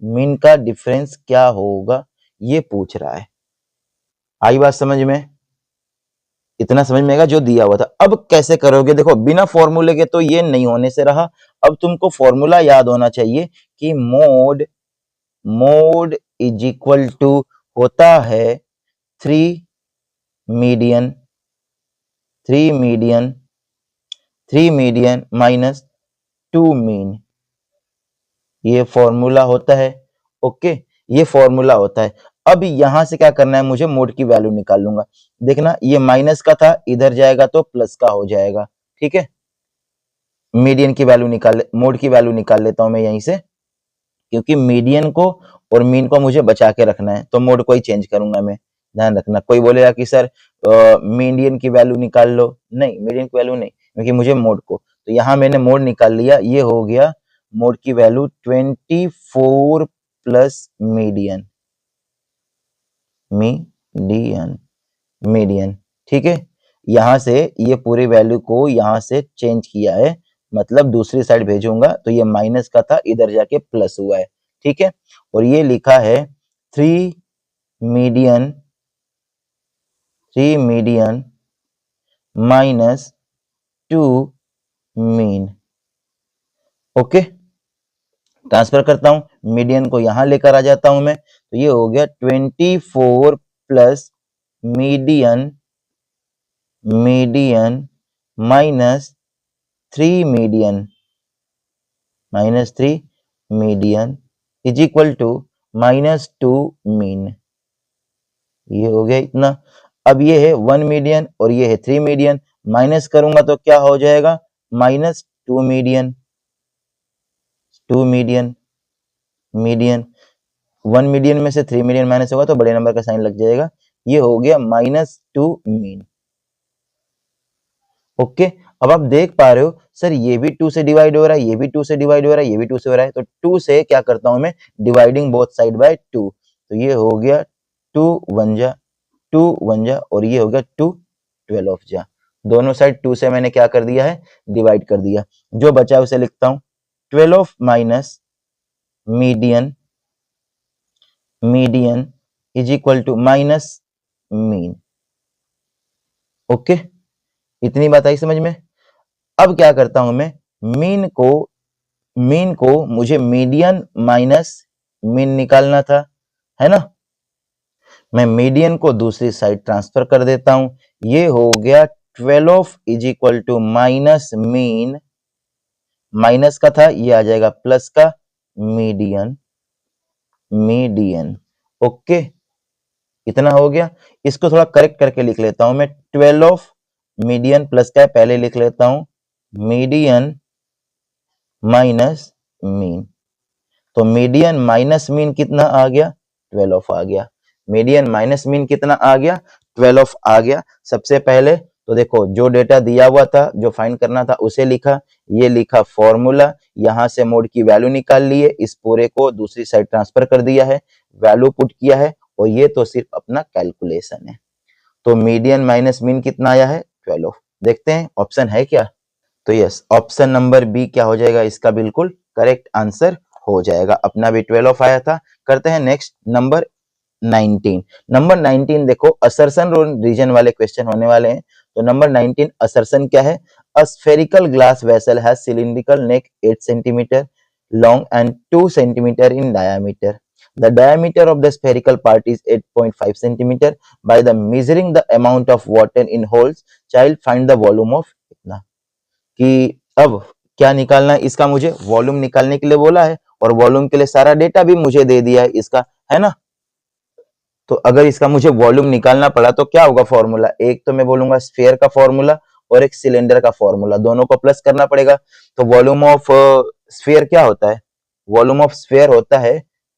मीन का डिफरेंस क्या होगा ये पूछ रहा है। आई बात समझ में? इतना समझ में आएगा जो दिया हुआ था। अब कैसे करोगे? देखो बिना फॉर्मूले के तो ये नहीं होने से रहा। अब तुमको फॉर्मूला याद होना चाहिए कि mode, mode is equal to होता है 3 median, 3 median, 3 median minus 2 mean. ये फॉर्मूला होता है। ओके, ये फॉर्मूला होता है। अब यहां से क्या करना है? मुझे मोड की वैल्यू निकाल लूंगा। देखना ये माइनस का था, इधर जाएगा तो प्लस का हो जाएगा, ठीक है। मीडियन की वैल्यू निकाल, मोड की वैल्यू निकाल लेता हूं मैं यहीं से, क्योंकि मीडियन को और मीन को मुझे बचा के रखना है, तो मोड को ही चेंज करूंगा मैं। ध्यान रखना, कोई बोलेगा कि सर मीडियन की वैल्यू निकाल लो, नहीं मीडियन की वैल्यू नहीं, क्योंकि मुझे मोड को, तो यहां मैंने मोड निकाल लिया। ये हो गया मोड की value 24 plus median, median, median, ठीक है। यहां से ये पूरी वैल्यू को यहां से चेंज किया है, मतलब दूसरी साइड भेजूंगा, तो ये माइनस का था, इधर जाके प्लस हुआ है, ठीक है। और ये लिखा है 3 median, 3 median minus 2 mean. Okay, transfer करता हूं, मीडियन को यहां लेकर आ जाता हूं मैं, तो ये हो गया 24 plus median, median minus 3 median, minus 3 median is equal to -2 mean. ये हो गया इतना। अब ये है 1 मीडियन और ये है 3 मीडियन, माइनस करूंगा तो क्या हो जाएगा? -2 मीडियन, 2 मीडियन, मीडियन 1 मीडियन में से 3 मीडियन माइनस होगा तो बड़े नंबर का साइन लग जाएगा। ये हो गया -2 मीन। ओके, अब आप देख पा रहे हो सर ये भी 2 से डिवाइड हो रहा है, ये भी 2 से डिवाइड हो रहा है, ये भी 2 से हो रहा है, तो 2 से क्या करता हूं मैं? Dividing both side by 2। तो ये हो गया 2 1 जा 2 1 जा और ये हो गया 2 12 जा। दोनों साइड 2 से मैंने क्या कर दिया है, डिवाइड कर दिया। जो बचा है उसे लिखता हूं 12 minus median, median is equal to minus mean. Okay, इतनी बात आई समझ में। अब क्या करता हूं मैं, मीन को, मीन को मुझे मीडियन माइनस मीन निकालना था, है ना। मैं मीडियन को दूसरी साइड ट्रांसफर कर देता हूं। ये हो गया 12 is equal to minus mean, minus का था ये आ जाएगा प्लस का मीडियन, मीडियन। ओके, इतना हो गया। इसको थोड़ा करेक्ट करके लिख लेता हूं मैं, 12 मीडियन प्लस का है, पहले लिख लेता हूं मीडियन माइनस मीन। तो मीडियन माइनस मीन कितना आ गया, 12 आ गया। मीडियन माइनस मीन कितना आ गया, 12 आ गया। सबसे पहले तो देखो जो डेटा दिया हुआ था, जो फाइंड करना था उसे लिखा, ये लिखा फॉर्मूला, यहां से मोड की वैल्यू निकाल लिए, इस पूरे को दूसरी साइड ट्रांसफर कर दिया है, वैल्यू पुट किया है, और ये तो सिर्फ अपना कैलकुलेशन है। तो मीडियन माइनस मीन कितना आया है, 12। देखते हैं ऑप्शन है क्या। तो यस, ऑप्शन नंबर बी क्या हो जाएगा, इसका बिल्कुल करेक्ट आंसर हो जाएगा। अपना भी 12 आया था। करते हैं नेक्स्ट नंबर 19। नंबर 19 देखो असर्शन रीजन वाले क्वेश्चन होने वाले हैं। तो नंबर 19 असर्शन क्या है, a spherical glass vessel has cylindrical neck 8 centimetre long and 2 centimeter in diameter. The diameter of the spherical part is 8.5 centimeter. By the measuring the amount of water in holes, child find the volume of इतना। कि अब क्या निकालना है इसका, मुझे वॉल्यूम निकालने के लिए बोला है, और वॉल्यूम के लिए सारा डेटा भी मुझे दे दिया है इसका, है ना। तो अगर इसका मुझे वॉल्यूम निकालना पड़ा तो क्या होगा फॉर्मूला, एक तो मैं बोलूंगा स्फीयर का फॉर्मूला और एक सिलेंडर का फॉर्मूला, दोनों को प्लस करना पड़ेगा। तो वॉल्यूम ऑफ स्फीयर क्या होता है, वॉल्यूम ऑफ स्फीयर होता है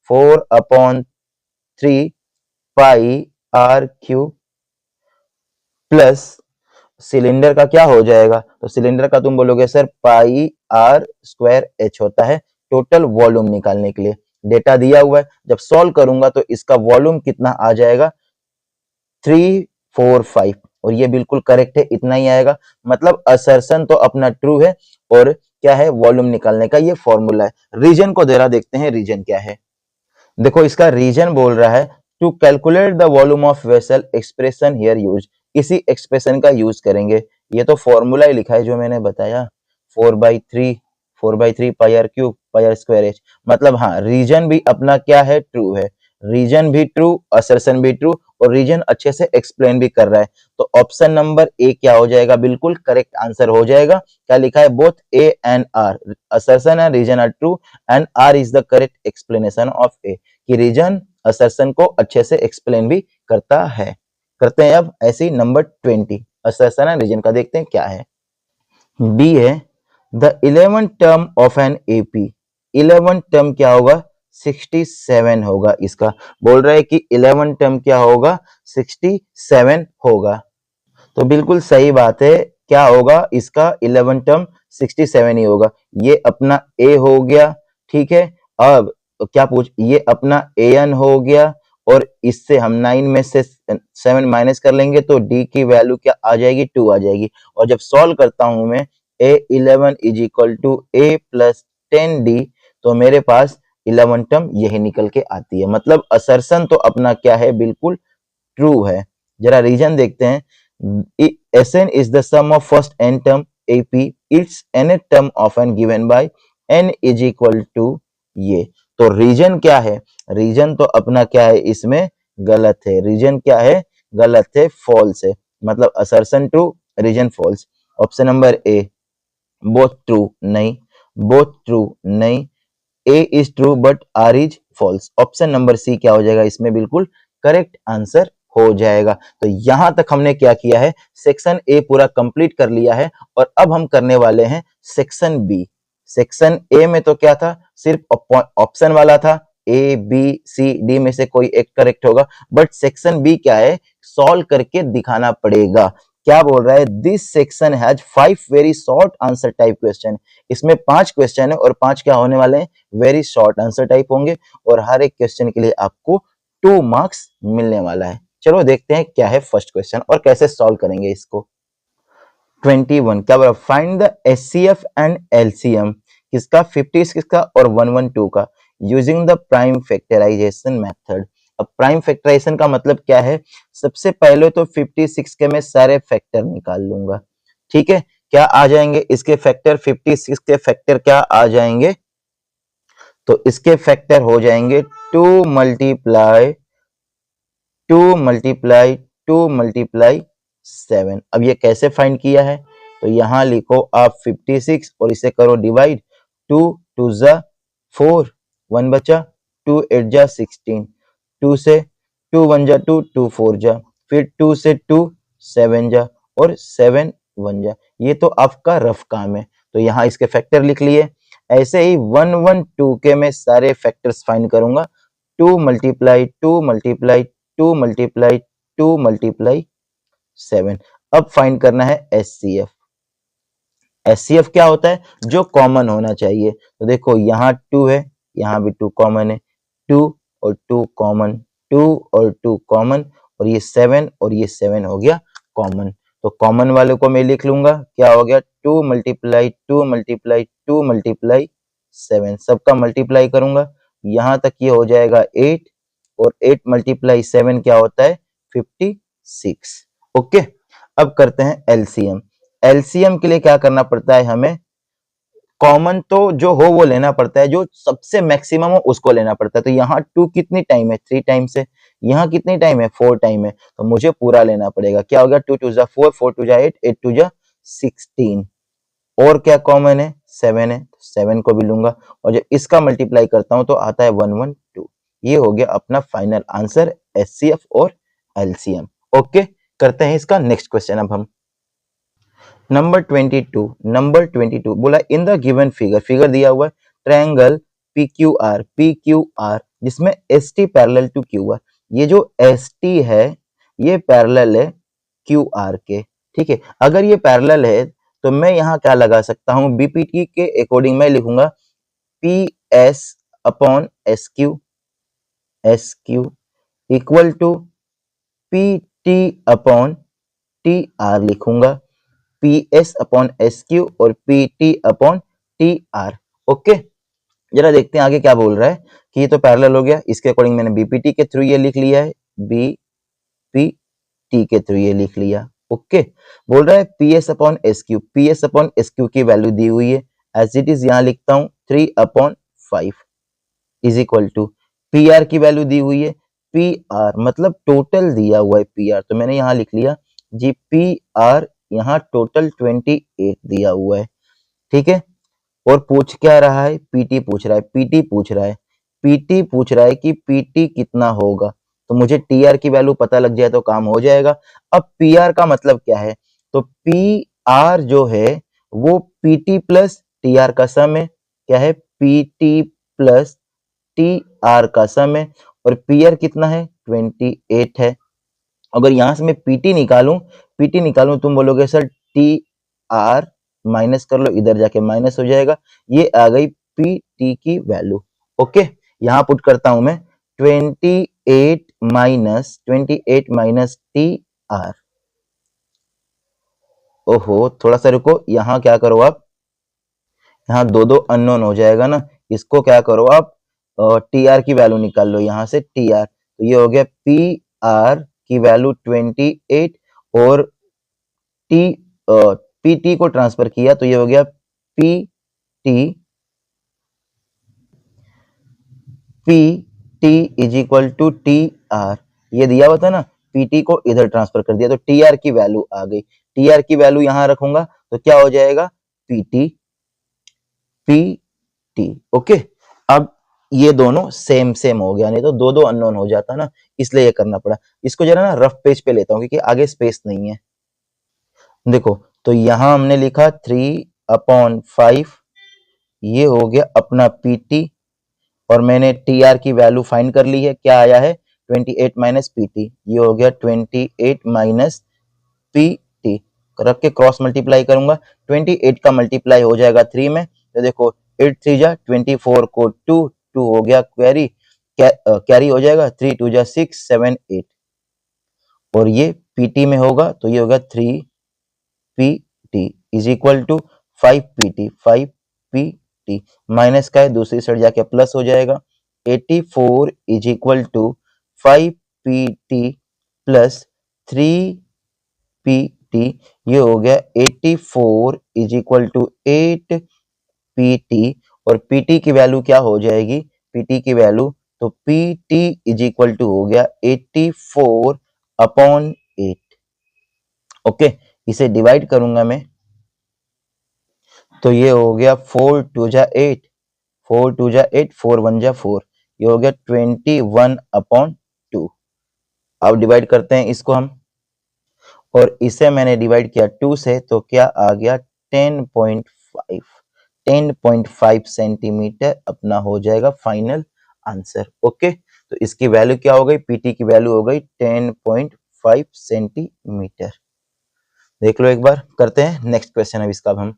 4/3 pi R cube, plus cylinder का क्या हो जाएगा, तो सिलेंडर का तुम बोलोगे sir pi R square H होता है। टोटल वॉल्यूम निकालने के लिए डेटा दिया हुआ है, जब सॉल्व करूंगा तो इसका वॉल्यूम कितना आ जाएगा, 345, और ये बिल्कुल करेक्ट है, इतना ही आएगा। मतलब असर्शन तो अपना ट्रू है, और क्या है वॉल्यूम निकालने का ये फॉर्मूला है। रीजन को जरा देखते हैं, रीजन क्या है। देखो इसका रीजन बोल रहा है to calculate the volume of vessel expression here use, इसी एक्सप्रेशन का यूज करेंगे। ये तो फॉर्मूला ही लिखा है जो मैंने बताया, 4/3 pi R cube pi R square H. मतलब हाँ, रीजन भी अपना क्या है, ट्रू है। रीजन भी ट्रू, असर्शन भी ट्रू, और रीजन अच्छे से एक्सप्लेन भी कर रहा है। तो ऑप्शन नंबर ए क्या हो जाएगा, बिल्कुल करेक्ट आंसर हो जाएगा। क्या लिखा है, both A and R, assertion and reason are true and R is the correct explanation of A, कि रीजन असर्शन को अच्छे से एक्सप्लेन भी करता है। करते हैं अब ऐसे ही नंबर 20 असर्शन एंड रीजन का, देखते हैं क्या है। बी है the 11th term of an AP, 11th term क्या होगा, 67 होगा। इसका बोल रहा है कि 11th टर्म क्या होगा, 67 होगा। तो बिल्कुल सही बात है, क्या होगा इसका 11th टर्म 67 ही होगा। ये अपना ए हो गया, ठीक है। अब क्या पूछ, ये अपना an हो गया, और इससे हम 9 में से 7 माइनस कर लेंगे तो d की वैल्यू क्या आ जाएगी, 2 आ जाएगी। और जब सॉल्व करता हूं मैं a11 is equal to a plus 10d, तो मेरे पास 11 टर्म यही निकल के आती है। मतलब असर्शन तो अपना क्या है, बिल्कुल ट्रू है। जरा रीजन देखते हैं, Sn is the sum of first n term AP, its nth term of n given by n is equal to ये। तो रीजन क्या है, रीजन तो अपना क्या है, इसमें गलत है। रीजन क्या है, गलत है, फॉल्स है। मतलब assertion true, reason false. Option number A both true नहीं, बोथ ट्रू नहीं, A is true but R is false. Option number C क्या हो जाएगा, इसमें बिल्कुल करेक्ट आंसर हो जाएगा। तो यहां तक हमने क्या किया है, सेक्शन ए पूरा कंप्लीट कर लिया है, और अब हम करने वाले हैं सेक्शन बी। सेक्शन ए में तो क्या था, सिर्फ ऑप्शन वाला था, ए बी सी डी में से कोई एक करेक्ट होगा। बट सेक्शन बी क्या है, सॉल्व करके दिखाना पड़ेगा। क्या बोल रहा है, this section has 5 very short answer type question. इसमें 5 क्वेश्चन है, और 5 क्या होने वाले हैं, वेरी शॉर्ट आंसर टाइप होंगे, और हर एक क्वेश्चन के लिए आपको 2 मार्क्स मिलने वाला है। चलो देखते हैं क्या है फर्स्ट क्वेश्चन और कैसे सॉल्व करेंगे इसको। 21 क्या बोला, find the HCF and LCM किसका, 56 का और 112 का, using the prime factorisation method. अब प्राइम फैक्टराइजेशन का मतलब क्या है, सबसे पहले तो 56 के मैं सारे फैक्टर निकाल लूंगा, ठीक है। क्या आ जाएंगे इसके फैक्टर, 56 के फैक्टर क्या आ जाएंगे, तो इसके फैक्टर हो जाएंगे 2 मल्टीप्लाई 2 मल्टीप्लाई 2 मल्टीप्लाई 7। अब ये कैसे फाइंड किया है, तो यहां लिखो आप 56 और इसे करो डिवाइड, 2 2 जा 4, 1 बचा, 2 8 जा 16, 2 से 2 1 जा 2, 2 4 जा, फिर 2 से 2 7 जा और 7 1 जा। ये तो आपका रफ काम है, तो यहाँ इसके फैक्टर लिख लिए। ऐसे ही 1 1 2 के मैं सारे फैक्टर्स फाइंड करूंगा, 2 मल्टीप्लाई 2 मल्टीप्लाई 2 मल्टीप्लाई 2 मल्टीप्लाई 7। अब फाइंड करना है एचसीएफ। एचसीएफ क्या होता है, जो कॉमन होना चाहिए। तो देखो यहाँ 2 है, यहाँ भी 2 कॉमन है, 2 और 2 कॉमन, 2 और 2 कॉमन, और ये 7 और ये 7 हो गया कॉमन। तो कॉमन वाले को मैं लिख लूंगा, क्या हो गया, 2 मल्टीप्लाई 2 मल्टीप्लाई 2 मल्टीप्लाई 7, सबका मल्टीप्लाई करूंगा, यहां तक ये हो जाएगा 8, और 8 मल्टीप्लाई 7 क्या होता है, 56। ओके, अब करते हैं एलसीएम। एलसीएम के लिए क्या करना पड़ता है हमें, कॉमन तो जो हो वो लेना पड़ता है, जो सबसे मैक्सिमम हो उसको लेना पड़ता है। तो यहाँ 2 कितनी टाइम है, 3 टाइम्स है, यहाँ कितनी टाइम है, 4 टाइम है, तो मुझे पूरा लेना पड़ेगा। क्या हो गया, 2 2 जा 4, 4 2 जा 8, 8 2 जा 16, और क्या कॉमन है, 7 है, 7 को भी लूंगा, और जब इसका मल्टीप्लाई करता हूं तो आता है 112। ये हो गया अपना फाइनल आंसर एचसीएफ और एलसीएम। ओके, करते हैं इसका नेक्स्ट क्वेश्चन अब हम। नंबर 22 बोला, in the given figure, figure दिया हुआ है ट्रायंगल पी क्यू आर जिसमें S T parallel to Q R. ये जो एस टी है ये पैरेलल है क्यू आर के, ठीक है। अगर ये पैरेलल है तो मैं यहाँ क्या लगा सकता हूँ, बीपीटी के अकॉर्डिंग मैं लिखूंगा P S upon S Q equal to P T upon T R लिखूंगा, P S upon S Q और P T upon T R. Okay, जरा देखते हैं आगे क्या बोल रहा है, कि ये तो पैरेलल हो गया, इसके अकॉर्डिंग मैंने बीपीटी के थ्रू ये लिख लिया है, बीपीटी के थ्रू ये लिख लिया। ओके, बोल रहा है P S upon S Q, P S upon S Q की वैल्यू दी हुई है, एज इट इज यहाँ लिखता हूँ 3 upon 5 is equal to, P R की वैल्यू दी हुई है, पी आर मतलब टोटल दिया हुआ है पी आर, तो मैंने यहाँ लिख लिया जी पी आर, यहाँ टोटल 28 दिया हुआ है, ठीक है। और पूछ क्या रहा है, पीटी पूछ रहा है, पीटी पूछ रहा है, पीटी पूछ रहा है कि पीटी कितना होगा, तो मुझे टीआर की वैल्यू पता लग जाए तो काम हो जाएगा। अब पीआर का मतलब क्या है, तो पी आर जो है वो पीटी प्लस टीआर का सम है, क्या है, पीटी प्लस टी आर का सम है, और पी आर कितना है, 28 है। अगर यहां से मैं पीटी निकालूं तुम बोलोगे सर टी आर माइनस कर लो, इधर जाके माइनस हो जाएगा, ये आ गई पी टी की वैल्यू। ओके, यहां पुट करता हूं मैं 28 माइनस टी आर। ओहो, थोड़ा सा रुको, यहाँ क्या करो आप, यहाँ दो दो अननोन हो जाएगा ना, इसको क्या करो आप, टी आर की वैल्यू निकाल लो यहाँ से, टी आर, तो ये हो गया पी आर की वैल्यू 28, और टी पी टी को ट्रांसफर किया तो ये हो गया P T is equal to T R, ये दिया हुआ था ना, पी टी को इधर ट्रांसफर कर दिया तो टी आर की वैल्यू आ गई, टी आर की वैल्यू यहां रखूंगा तो क्या हो जाएगा, पी टी। ओके, अब ये दोनों सेम सेम हो गया, नहीं तो दो दो अननोन हो जाता ना, इसलिए ये करना पड़ा। इसको जरा ना रफ पेज पे लेता हूँ क्योंकि आगे स्पेस नहीं है। देखो, तो यहां हमने लिखा 3/5, ये हो गया अपना पीटी, और मैंने टी आर की वैल्यू फाइंड कर ली है, क्या आया है 28 माइनस पीटी, ये हो गया 28 माइनस पीटी, रख के क्रॉस मल्टीप्लाई करूंगा, 28 का मल्टीप्लाई हो जाएगा 3 में, तो देखो 8 3 जा 24 को 2 2 हो गया क्वेरी, कैरी हो जाएगा, 3 2 जा 6 7 8, और ये पीटी में होगा तो ये होगा 3 PT. Is equal to 5pt, 5pt minus का है दूसरी साइड जाके प्लस हो जाएगा। 84 is equal to 5pt plus 3pt, ये हो गया 84 इज इक्वल टू 8pt, और pt की वैल्यू क्या हो जाएगी, pt की वैल्यू, तो pt इज इक्वल टू हो गया 84 अपॉन 8। ओके, इसे डिवाइड करूंगा मैं तो ये हो गया 4 टू जा 8, 4 टू जा 8, 4 1 जा 4, ये हो गया 21 अपॉन 2। अब डिवाइड करते हैं इसको हम, और इसे मैंने डिवाइड किया 2 से, तो क्या आ गया 10.5, 10.5 सेंटीमीटर अपना हो जाएगा फाइनल आंसर। ओके, तो इसकी वैल्यू क्या हो गई, पीटी की वैल्यू हो गई 10.5 सेंटीमीटर। देख लो एक बार, करते हैं नेक्स्ट क्वेश्चन। अब इसका हम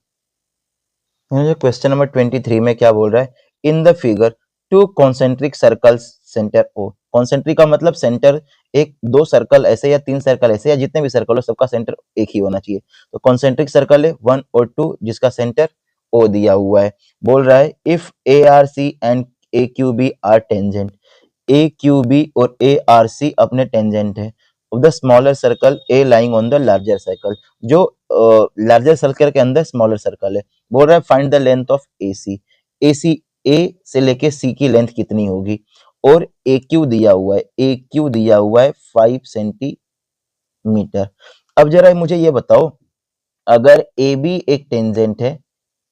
क्वेश्चन नंबर 23 में क्या बोल रहा है, in the figure two concentric circles centre O. Concentric का मतलब सेंटर, एक दो सर्कल ऐसे या तीन सर्कल ऐसे या जितने भी सर्कल हो सबका सेंटर एक ही होना चाहिए। तो कॉन्सेंट्रिक सर्कल है 1 और 2 जिसका सेंटर ओ दिया हुआ है। बोल रहा है if A R C and A Q B R tangent, A Q B और ए आर सी अपने टेंजेंट है of the smaller circle A lying on the larger circle, जो लार्जर सर्कल के अंदर स्मॉलर सर्कल है। बोल रहा है find the length of A C, A C A से लेके सी की लेंथ कितनी होगी, और ए क्यू दिया हुआ है, ए क्यू दिया हुआ है 5 सेंटीमीटर। अब जरा मुझे ये बताओ, अगर ए बी एक टेंजेंट है,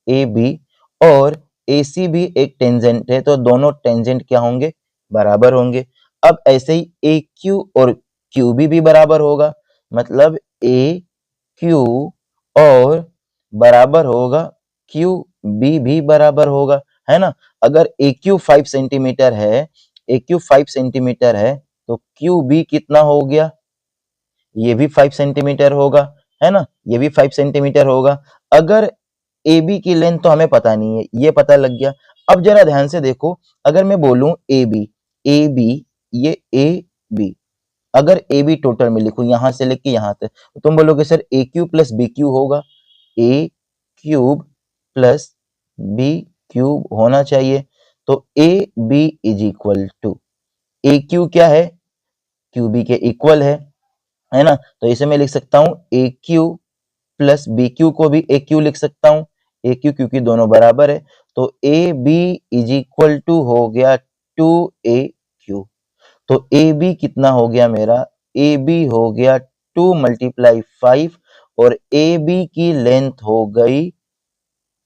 ए बी और ए सी भी एक टेंजेंट है, तो दोनों टेंजेंट क्या होंगे, बराबर होंगे। अब ऐसे ही ए क्यू और क्यू भी बराबर होगा, मतलब ए क्यू और बराबर होगा क्यू बी भी बराबर होगा, है ना। अगर ए क्यू 5 सेंटीमीटर है, ए क्यू 5 सेंटीमीटर है, तो क्यू बी कितना हो गया, ये भी 5 सेंटीमीटर होगा, है ना, ये भी 5 सेंटीमीटर होगा। अगर ए बी की लेंथ तो हमें पता नहीं है, ये पता लग गया। अब जरा ध्यान से देखो, अगर मैं बोलूं ए बी, ए बी, ये ए बी, अगर ए बी टोटल में लिखूं यहां से लेके यहां तक, तो तुम बोलोगे sir A cube plus B cube होगा, A cube plus B cube होना चाहिए। तो A B is equal to, A Q क्या है, क्यू बी के इक्वल है ना। तो इसे मैं लिख सकता हूं ए क्यू प्लस बी क्यू को भी ए क्यू लिख सकता हूं, ए क्यू क्योंकि दोनों बराबर है। तो A B is equal to हो गया 2 ए क्यू। तो ए बी कितना हो गया मेरा, ए बी हो गया 2 मल्टीप्लाई 5, और ए बी की लेंथ हो गई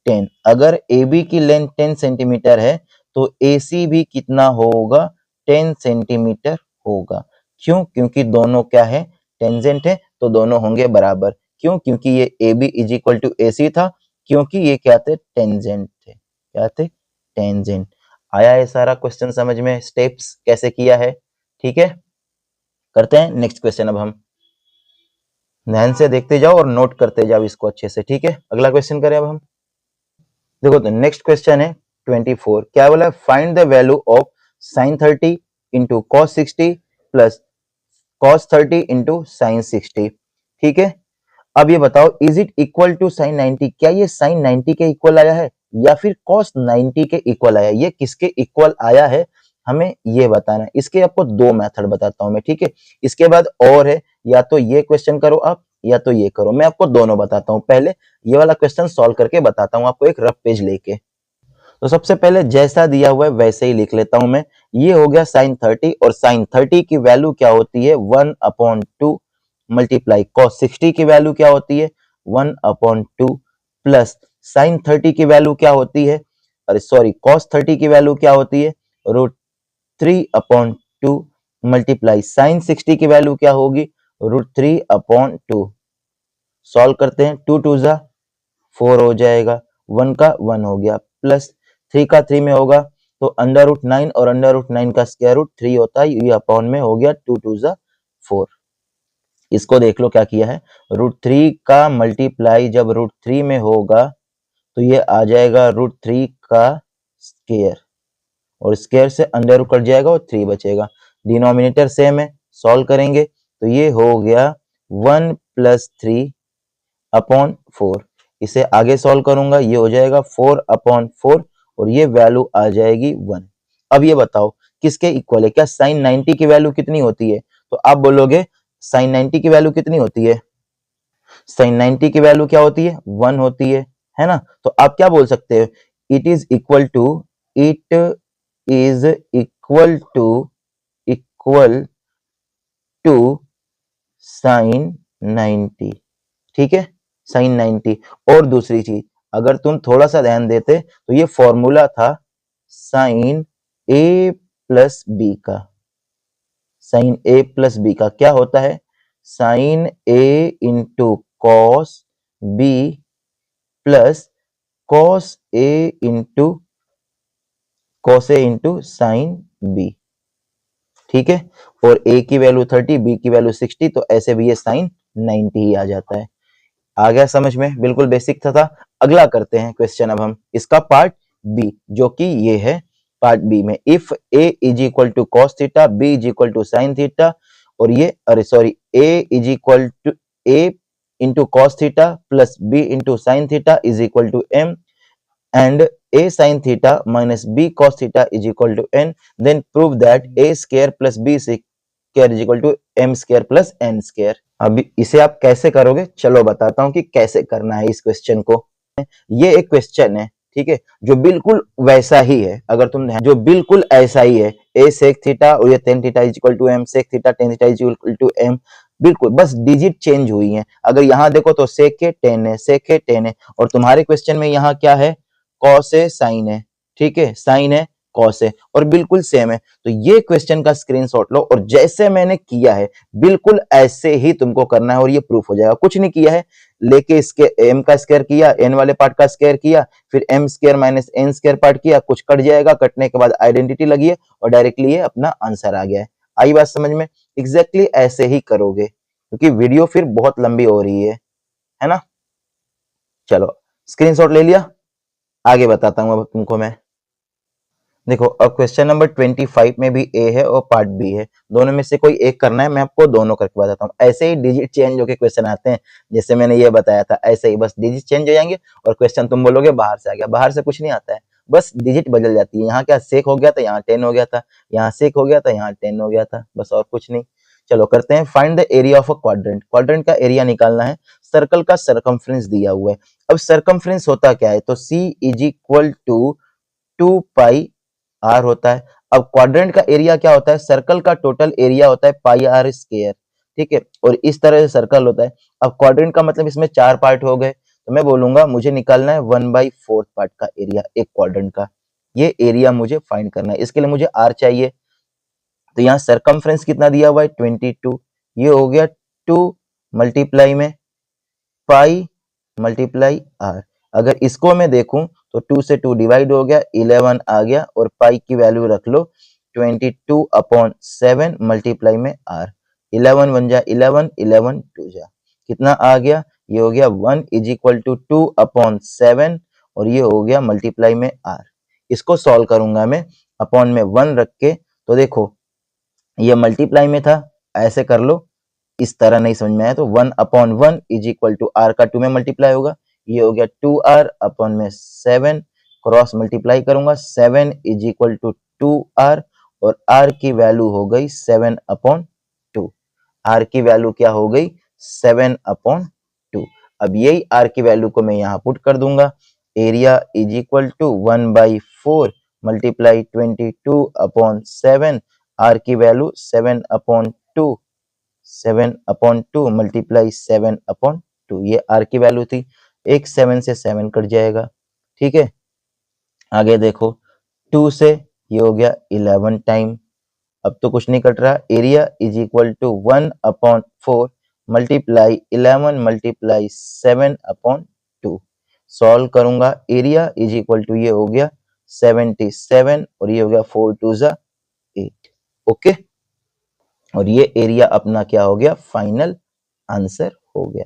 10। अगर ए बी की लेंथ 10 सेंटीमीटर है, तो ए सी भी कितना होगा, 10 सेंटीमीटर होगा। क्यों, क्योंकि दोनों क्या है, टेंजेंट है, तो दोनों होंगे बराबर। क्यों, क्योंकि ये A B is equal to A C था, क्योंकि ये क्या थे, टेंजेंट थे, क्या थे, टेंजेंट। आया है सारा क्वेश्चन समझ में, स्टेप्स कैसे किया है, ठीक है। करते हैं नेक्स्ट क्वेश्चन। अब हम ध्यान से देखते जाओ और नोट करते जाओ इसको अच्छे से, ठीक है। अगला क्वेश्चन करें अब हम, देखो तो नेक्स्ट क्वेश्चन है 24। क्या बोला, find the value of sine 30 into cos 60 plus cos 30 into sine 60, ठीक है। अब ये बताओ, is it equal to sine 90, क्या ये साइन 90 के इक्वल आया है या फिर कॉस 90 के इक्वल आया है, ये किसके इक्वल आया है, हमें ये बताना है। इसके आपको दो मेथड बताता हूं मैं, ठीक है। इसके बाद और है, या तो ये क्वेश्चन करो आप, या तो ये करो, मैं आपको दोनों बताता हूं। पहले ये वाला क्वेश्चन सॉल्व करके बताता हूं आपको, एक रफ पेज लेके। तो सबसे पहले जैसा दिया हुआ है वैसे ही लिख लेता हूं मैं। ये हो गया साइन 30, और साइन 30 की वैल्यू क्या होती है, 1/2 मल्टीप्लाई कॉस 60 की वैल्यू क्या होती है, 1/2 प्लस साइन 30 की वैल्यू क्या होती है, अरे सॉरी, कॉस 30 की वैल्यू क्या होती है, √3/2 मल्टीप्लाई साइन 60 की वैल्यू क्या होगी, √3/2। सॉल्व करते हैं, 2 2 जा 4 हो जाएगा, 1 का 1 हो गया, प्लस 3 का 3 में होगा, तो √9 और √9 का स्क्वायर रूट 3 होता है, ये अपॉन में हो गया 2 2 जा 4। इसको देख लो क्या किया है, √3 का मल्टीप्लाई जब √3 में होगा तो ये आ जाएगा √3 का स्क्वायर, और स्क्वायर से अंडर रूट कट जाएगा और 3 बचेगा। डिनोमिनेटर सेम है, सॉल्व करेंगे तो ये हो गया 1 + 3/4। इसे आगे सॉल्व करूंगा, ये हो जाएगा 4/4 और ये वैल्यू आ जाएगी 1। अब ये बताओ किसके इक्वल है, क्या साइन 90 की वैल्यू कितनी होती है? तो आप बोलोगे साइन 90 की वैल्यू कितनी होती है? साइन 90 की वैल्यू क्या होती है? 1 होती है ना? तो आप क्या बोल सकते हो? It is equal to it is equal to sine 90। ठीक है, साइन 90। और दूसरी चीज, अगर तुम थोड़ा सा ध्यान देते तो ये फॉर्मूला था साइन ए प्लस बी का। साइन ए प्लस बी का क्या होता है? Sine A into cos B plus cos A into sine B. ठीक है, और a की वैल्यू 30, b की वैल्यू 60, तो ऐसे भी ये साइन 90 ही आ जाता है। आ गया समझ में? बिल्कुल बेसिक था। अगला करते हैं क्वेश्चन अब हम इसका पार्ट बी, जो कि ये है पार्ट बी में। If a is equal to cos theta, b is equal to sine theta, और ये a is equal to a into cos theta plus b into sine theta is equal to m, and a sin theta minus b cos theta is equal to n, then prove that a square plus b square is equal to m square plus n square। अभी इसे आप कैसे करोगे, चलो बताता हूं कि कैसे करना है इस क्वेश्चन को। ये एक क्वेश्चन है, ठीक है, जो बिल्कुल वैसा ही है, अगर तुम जो बिल्कुल ऐसा ही है, a sec थीटा और ये tan theta is equal to m sec theta tan theta is equal to m, बिल्कुल बस डिजिट चेंज हुई है। अगर यहाँ देखो तो sec है tan है, sec है tan है, और तुम्हारे क्वेश्चन में यहाँ क्या है? कॉस है साइन है, ठीक है, साइन है कॉस है, और बिल्कुल सेम है। तो ये क्वेश्चन का स्क्रीनशॉट लो और जैसे मैंने किया है बिल्कुल ऐसे ही तुमको करना है और ये प्रूफ हो जाएगा। कुछ नहीं किया है, लेके इसके m का स्क्वायर किया, n वाले पार्ट का स्क्वायर किया, फिर m square minus n square part किया, कुछ कट जाएगा, कटने के बाद आइडेंटिटी लगी है और डायरेक्टली ये अपना आंसर आ गया है। आई बात समझ में? एग्जैक्टली ऐसे ही करोगे, क्योंकि वीडियो फिर बहुत लंबी हो रही है ना? चलो स्क्रीनशॉट ले लिया, आगे बताता हूं अब तुमको मैं। देखो अब क्वेश्चन नंबर 25 में भी ए है और पार्ट बी है, दोनों में से कोई एक करना है। मैं आपको दोनों करके बताता हूँ। ऐसे ही डिजिट चेंज होके क्वेश्चन आते हैं, जैसे मैंने ये बताया था, ऐसे ही बस डिजिट चेंज हो जाएंगे और क्वेश्चन तुम बोलोगे बाहर से आ गया। बाहर से कुछ नहीं आता है, बस डिजिट बदल जाती है। यहाँ क्या सेक हो गया था, यहाँ 10 हो गया था, यहाँ सेक हो गया था, यहाँ 10 हो गया था, बस और कुछ नहीं। चलो करते हैं। Find the area of a quadrant. Quadrant का एरिया निकालना है। सर्कल का सरकमफ्रेंस दिया हुआ है। अब सरकमफ्रेंस होता क्या है? तो c is equal to 2 pi r होता है। अब क्वाड्रेंट का एरिया क्या होता है? सर्कल का टोटल एरिया होता है पाई आर स्क्वायर, ठीक है, और इस तरह से सर्कल होता है। अब क्वाड्रेंट का मतलब इसमें 4 पार्ट हो गए, तो मैं बोलूंगा मुझे निकालना है 1/4 पार्ट का एरिया एक क्वाड्रेंट का। ये एरिया मुझे फाइंड करना है, इसके लिए मुझे आर चाहिए। तो यहाँ सरकमफ्रेंस कितना दिया हुआ है? 22। ये हो गया 2 मल्टीप्लाई में पाई मल्टीप्लाई आर। अगर इसको मैं देखूं तो 2 से 2 डिवाइड हो गया, 11 आ गया, और पाई की वैल्यू रख लो 22/7 मल्टीप्लाई में आर। 11 बन जा 11, 11 2 जा, कितना आ गया? ये हो गया 1 इज इक्वल टू 2/7, और ये हो गया मल्टीप्लाई में आर। इसको सॉल्व करूंगा मैं अपॉन में 1 रख के। तो देखो ये मल्टीप्लाई में था, ऐसे कर लो, इस तरह नहीं समझ में आया तो 1/1 इज इक्वल टू आर का 2 में मल्टीप्लाई होगा, ये हो गया 2r अपॉन में 7, क्रॉस मल्टीप्लाई करूंगा, 7 इज इक्वल टू 2r, और r की वैल्यू हो गई 7/2। r की वैल्यू क्या हो गई? 7/2। अब यही r की वैल्यू को मैं यहाँ पुट कर दूंगा। Area is equal to 1/4 multiply 22/7, r की वैल्यू 7/2, 7/2 मल्टीप्लाई 7/2, ये r की वैल्यू थी। एक 7 से 7 कट जाएगा, ठीक है। आगे देखो 2 से ये हो गया 11 टाइम, अब तो कुछ नहीं कट रहा। Area is equal to 1/4 multiply 11 multiply 7/2। Solve करूंगा, एरिया इज इक्वल टू ये हो गया 77, और ये हो गया 4 2 जा 8। ओके, और ये एरिया अपना क्या हो गया? फाइनल आंसर हो गया।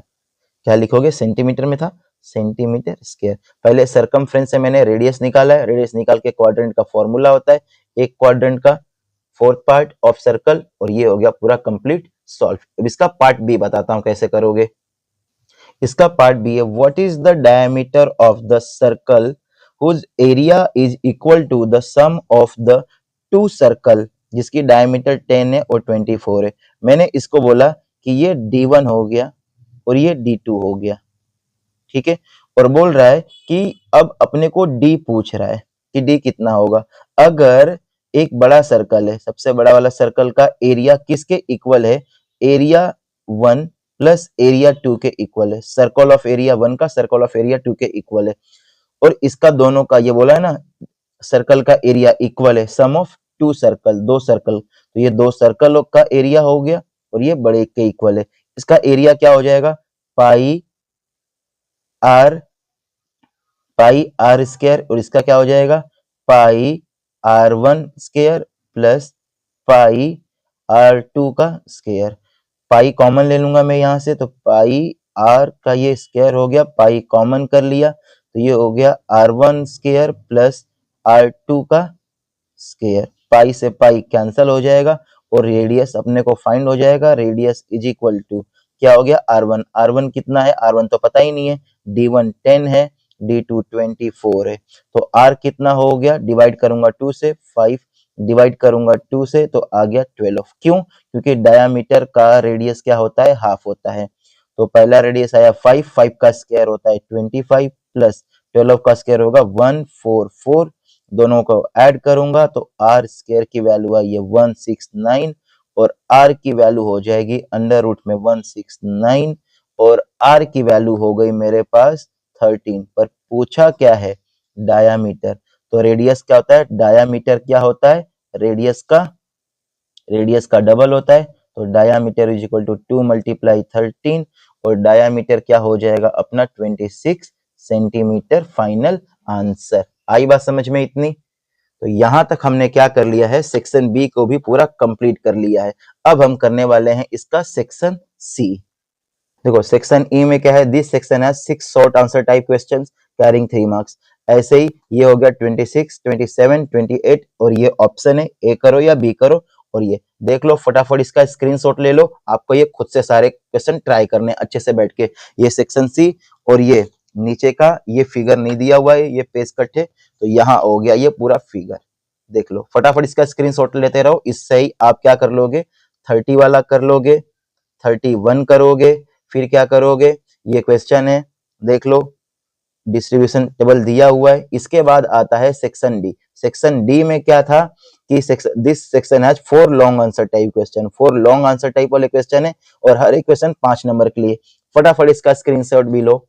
क्या लिखोगे? सेंटीमीटर में था, सेंटीमीटर स्क्वायर। पहले सरकमफ्रेंस से मैंने रेडियस निकाला है, रेडियस निकाल के क्वाड्रेंट का फॉर्मूला होता है एक क्वाड्रेंट का 4th पार्ट ऑफ सर्कल, और ये हो गया पूरा कंप्लीट सॉल्व। अब इसका पार्ट बी बताता हूं कैसे करोगे। इसका पार्ट बी है, what is the diameter of the circle whose area is equal to the sum of the two circle, जिसकी डायमीटर 10 है और 24 है। मैंने इसको बोला कि ये D1 हो गया और ये D2 हो गया, ठीक है। और बोल रहा है कि अब अपने को D पूछ रहा है कि D कितना होगा। अगर एक बड़ा सर्कल है, सबसे बड़ा वाला सर्कल का एरिया किसके इक्वल है, एरिया 1 प्लस एरिया 2 के इक्वल है। सर्कल ऑफ एरिया 1 का सर्कल ऑफ एरिया 2 के इक्वल है। और इसका दोनों का, ये बोला है ना, सर्कल का एरिया इक्वल है सम ऑफ टू सर्कल, दो सर्कल, तो ये दो सर्कल का एरिया हो गया और ये बड़े के इक्वल है। इसका एरिया क्या हो जाएगा, पाई आर स्क्वायर, और इसका क्या हो जाएगा, पाई R1 square plus pi R2 का स्क्वायर। पाई कॉमन ले लूंगा मैं यहाँ से, तो पाई आर का ये स्क्वायर हो गया, पाई कॉमन कर लिया तो ये हो गया R1 स्क्वायर प्लस R2 का स्क्वायर। पाई से पाई कैंसिल हो जाएगा और रेडियस अपने को फाइंड हो जाएगा। रेडियस इज इक्वल टू क्या हो गया, R1। R1 कितना है, R1 तो पता ही नहीं है। D1 10 है, D2 24 है, तो R कितना हो गया, डिवाइड करूंगा 2 से, 5 डिवाइड करूंगा 2 से तो आ गया 12। क्यों, क्योंकि डायामीटर का रेडियस क्या होता है, हाफ होता है। तो पहला रेडियस आया 5, 5 का स्क्वायर होता है 25 प्लस 12 का स्क्वायर होगा 144। दोनों को ऐड करूंगा तो आर स्क्वायर की वैल्यू आई है 169 और आर की वैल्यू हो जाएगी अंडर रूट में 169 और आर की वैल्यू हो गई मेरे पास 13। पर पूछा क्या है, डायामीटर। तो रेडियस क्या होता है, डायामीटर क्या होता है, रेडियस का डबल होता है। तो diameter is equal to 2 multiply 13 और डायामीटर क्या हो जाएगा अपना 26 सेंटीमीटर। Final answer. आई बात समझ में इतनी। तो यहां तक हमने क्या कर लिया है, सेक्शन बी को भी पूरा कंप्लीट कर लिया है। अब हम करने वाले हैं इसका सेक्शन सी। देखो सेक्शन ई में क्या है, दिस सेक्शन है 6 short answer type questions carrying 3 marks. ऐसे ही ये हो गया 26, 27, 28 और ये ऑप्शन है, ए करो या बी करो। और ये देख लो, फटाफट इसका स्क्रीनशॉट ले लो, आपको ये खुद से सारे क्वेश्चन ट्राई करने अच्छे से बैठ के। ये सेक्शन सी और ये नीचे का ये फिगर नहीं दिया हुआ है, ये पेज कट है, तो यहाँ हो गया ये पूरा फिगर। देख लो फटाफट इसका स्क्रीनशॉट लेते रहो, इससे ही आप क्या कर लोगे, 30 वाला कर लोगे, 31 करोगे, फिर क्या करोगे, ये क्वेश्चन है देख लो, डिस्ट्रीब्यूशन टेबल दिया हुआ है। इसके बाद आता है सेक्शन डी। सेक्शन डी में क्या था कि this section has 4 long answer type question. 4 long answer type वाले क्वेश्चन है और हर एक क्वेश्चन 5 नंबर के लिए। फटाफट इसका स्क्रीनशॉट भी लो।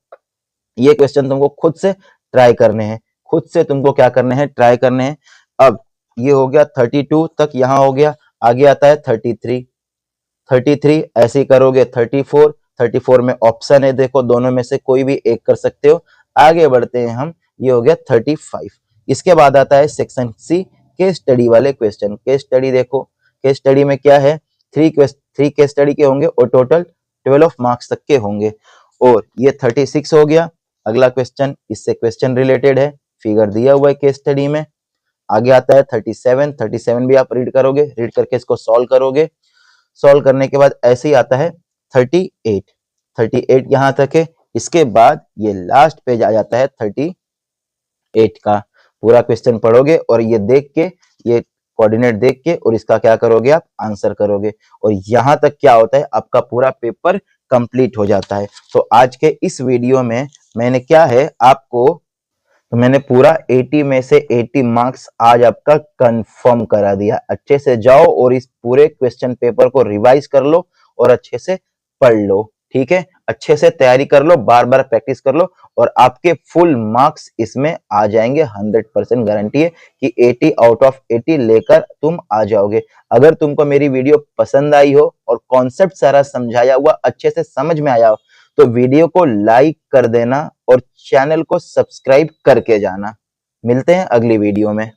ये क्वेश्चन तुमको खुद से ट्राई करने हैं, खुद से तुमको क्या करने हैं, ट्राई करने हैं। अब ये हो गया 32 तक, यहाँ हो गया, आगे आता है 33 ऐसे ही करोगे 34 में ऑप्शन है, देखो दोनों में से कोई भी एक कर सकते हो। आगे बढ़ते हैं हम, ये हो गया 35। इसके बाद आता है सेक्शन सी, केस स्टडी वाले क्वेश्चन। केस स्टडी देखो, केस स्टडी में क्या है, 3 केस स्टडी के होंगे और टोटल 12 मार्क्स तक के होंगे। और ये 36 हो गया। अगला क्वेश्चन इससे क्वेश्चन रिलेटेड है, फिगर दिया हुआ है केस स्टडी में। आगे आता है 37 भी आप रीड करोगे, रीड करके इसको सॉल्व करोगे। सॉल्व करने के बाद ऐसे ही आता है 38 यहाँ तक है। इसके बाद ये लास्ट पेज आ जाता है 38 का। पूरा क्वेश्चन पढ़ोगे और ये देख के, ये कोऑर्डिनेट देख के और इसका क्या करोगे, आप आंसर करोगे। और यहाँ तक क्या होता है, आपका पूरा पेपर कंप्लीट हो जाता है। तो आज के इस वीडियो में मैंने क्या है आपको, तो मैंने पूरा 80 में से 80 मार्क्स आज आपका कंफर्म करा दिया। अच्छे से जाओ और इस पूरे क्वेश्चन पेपर को रिवाइज कर लो और अच्छे से पढ़ लो, ठीक है। अच्छे से तैयारी कर लो, बार बार प्रैक्टिस कर लो और आपके फुल मार्क्स इसमें आ जाएंगे। 100% गारंटी है कि 80 आउट ऑफ 80 लेकर तुम आ जाओगे। अगर तुमको मेरी वीडियो पसंद आई हो और कॉन्सेप्ट सारा समझाया हुआ अच्छे से समझ में आया हो तो वीडियो को लाइक कर देना और चैनल को सब्सक्राइब करके जाना। मिलते हैं अगली वीडियो में।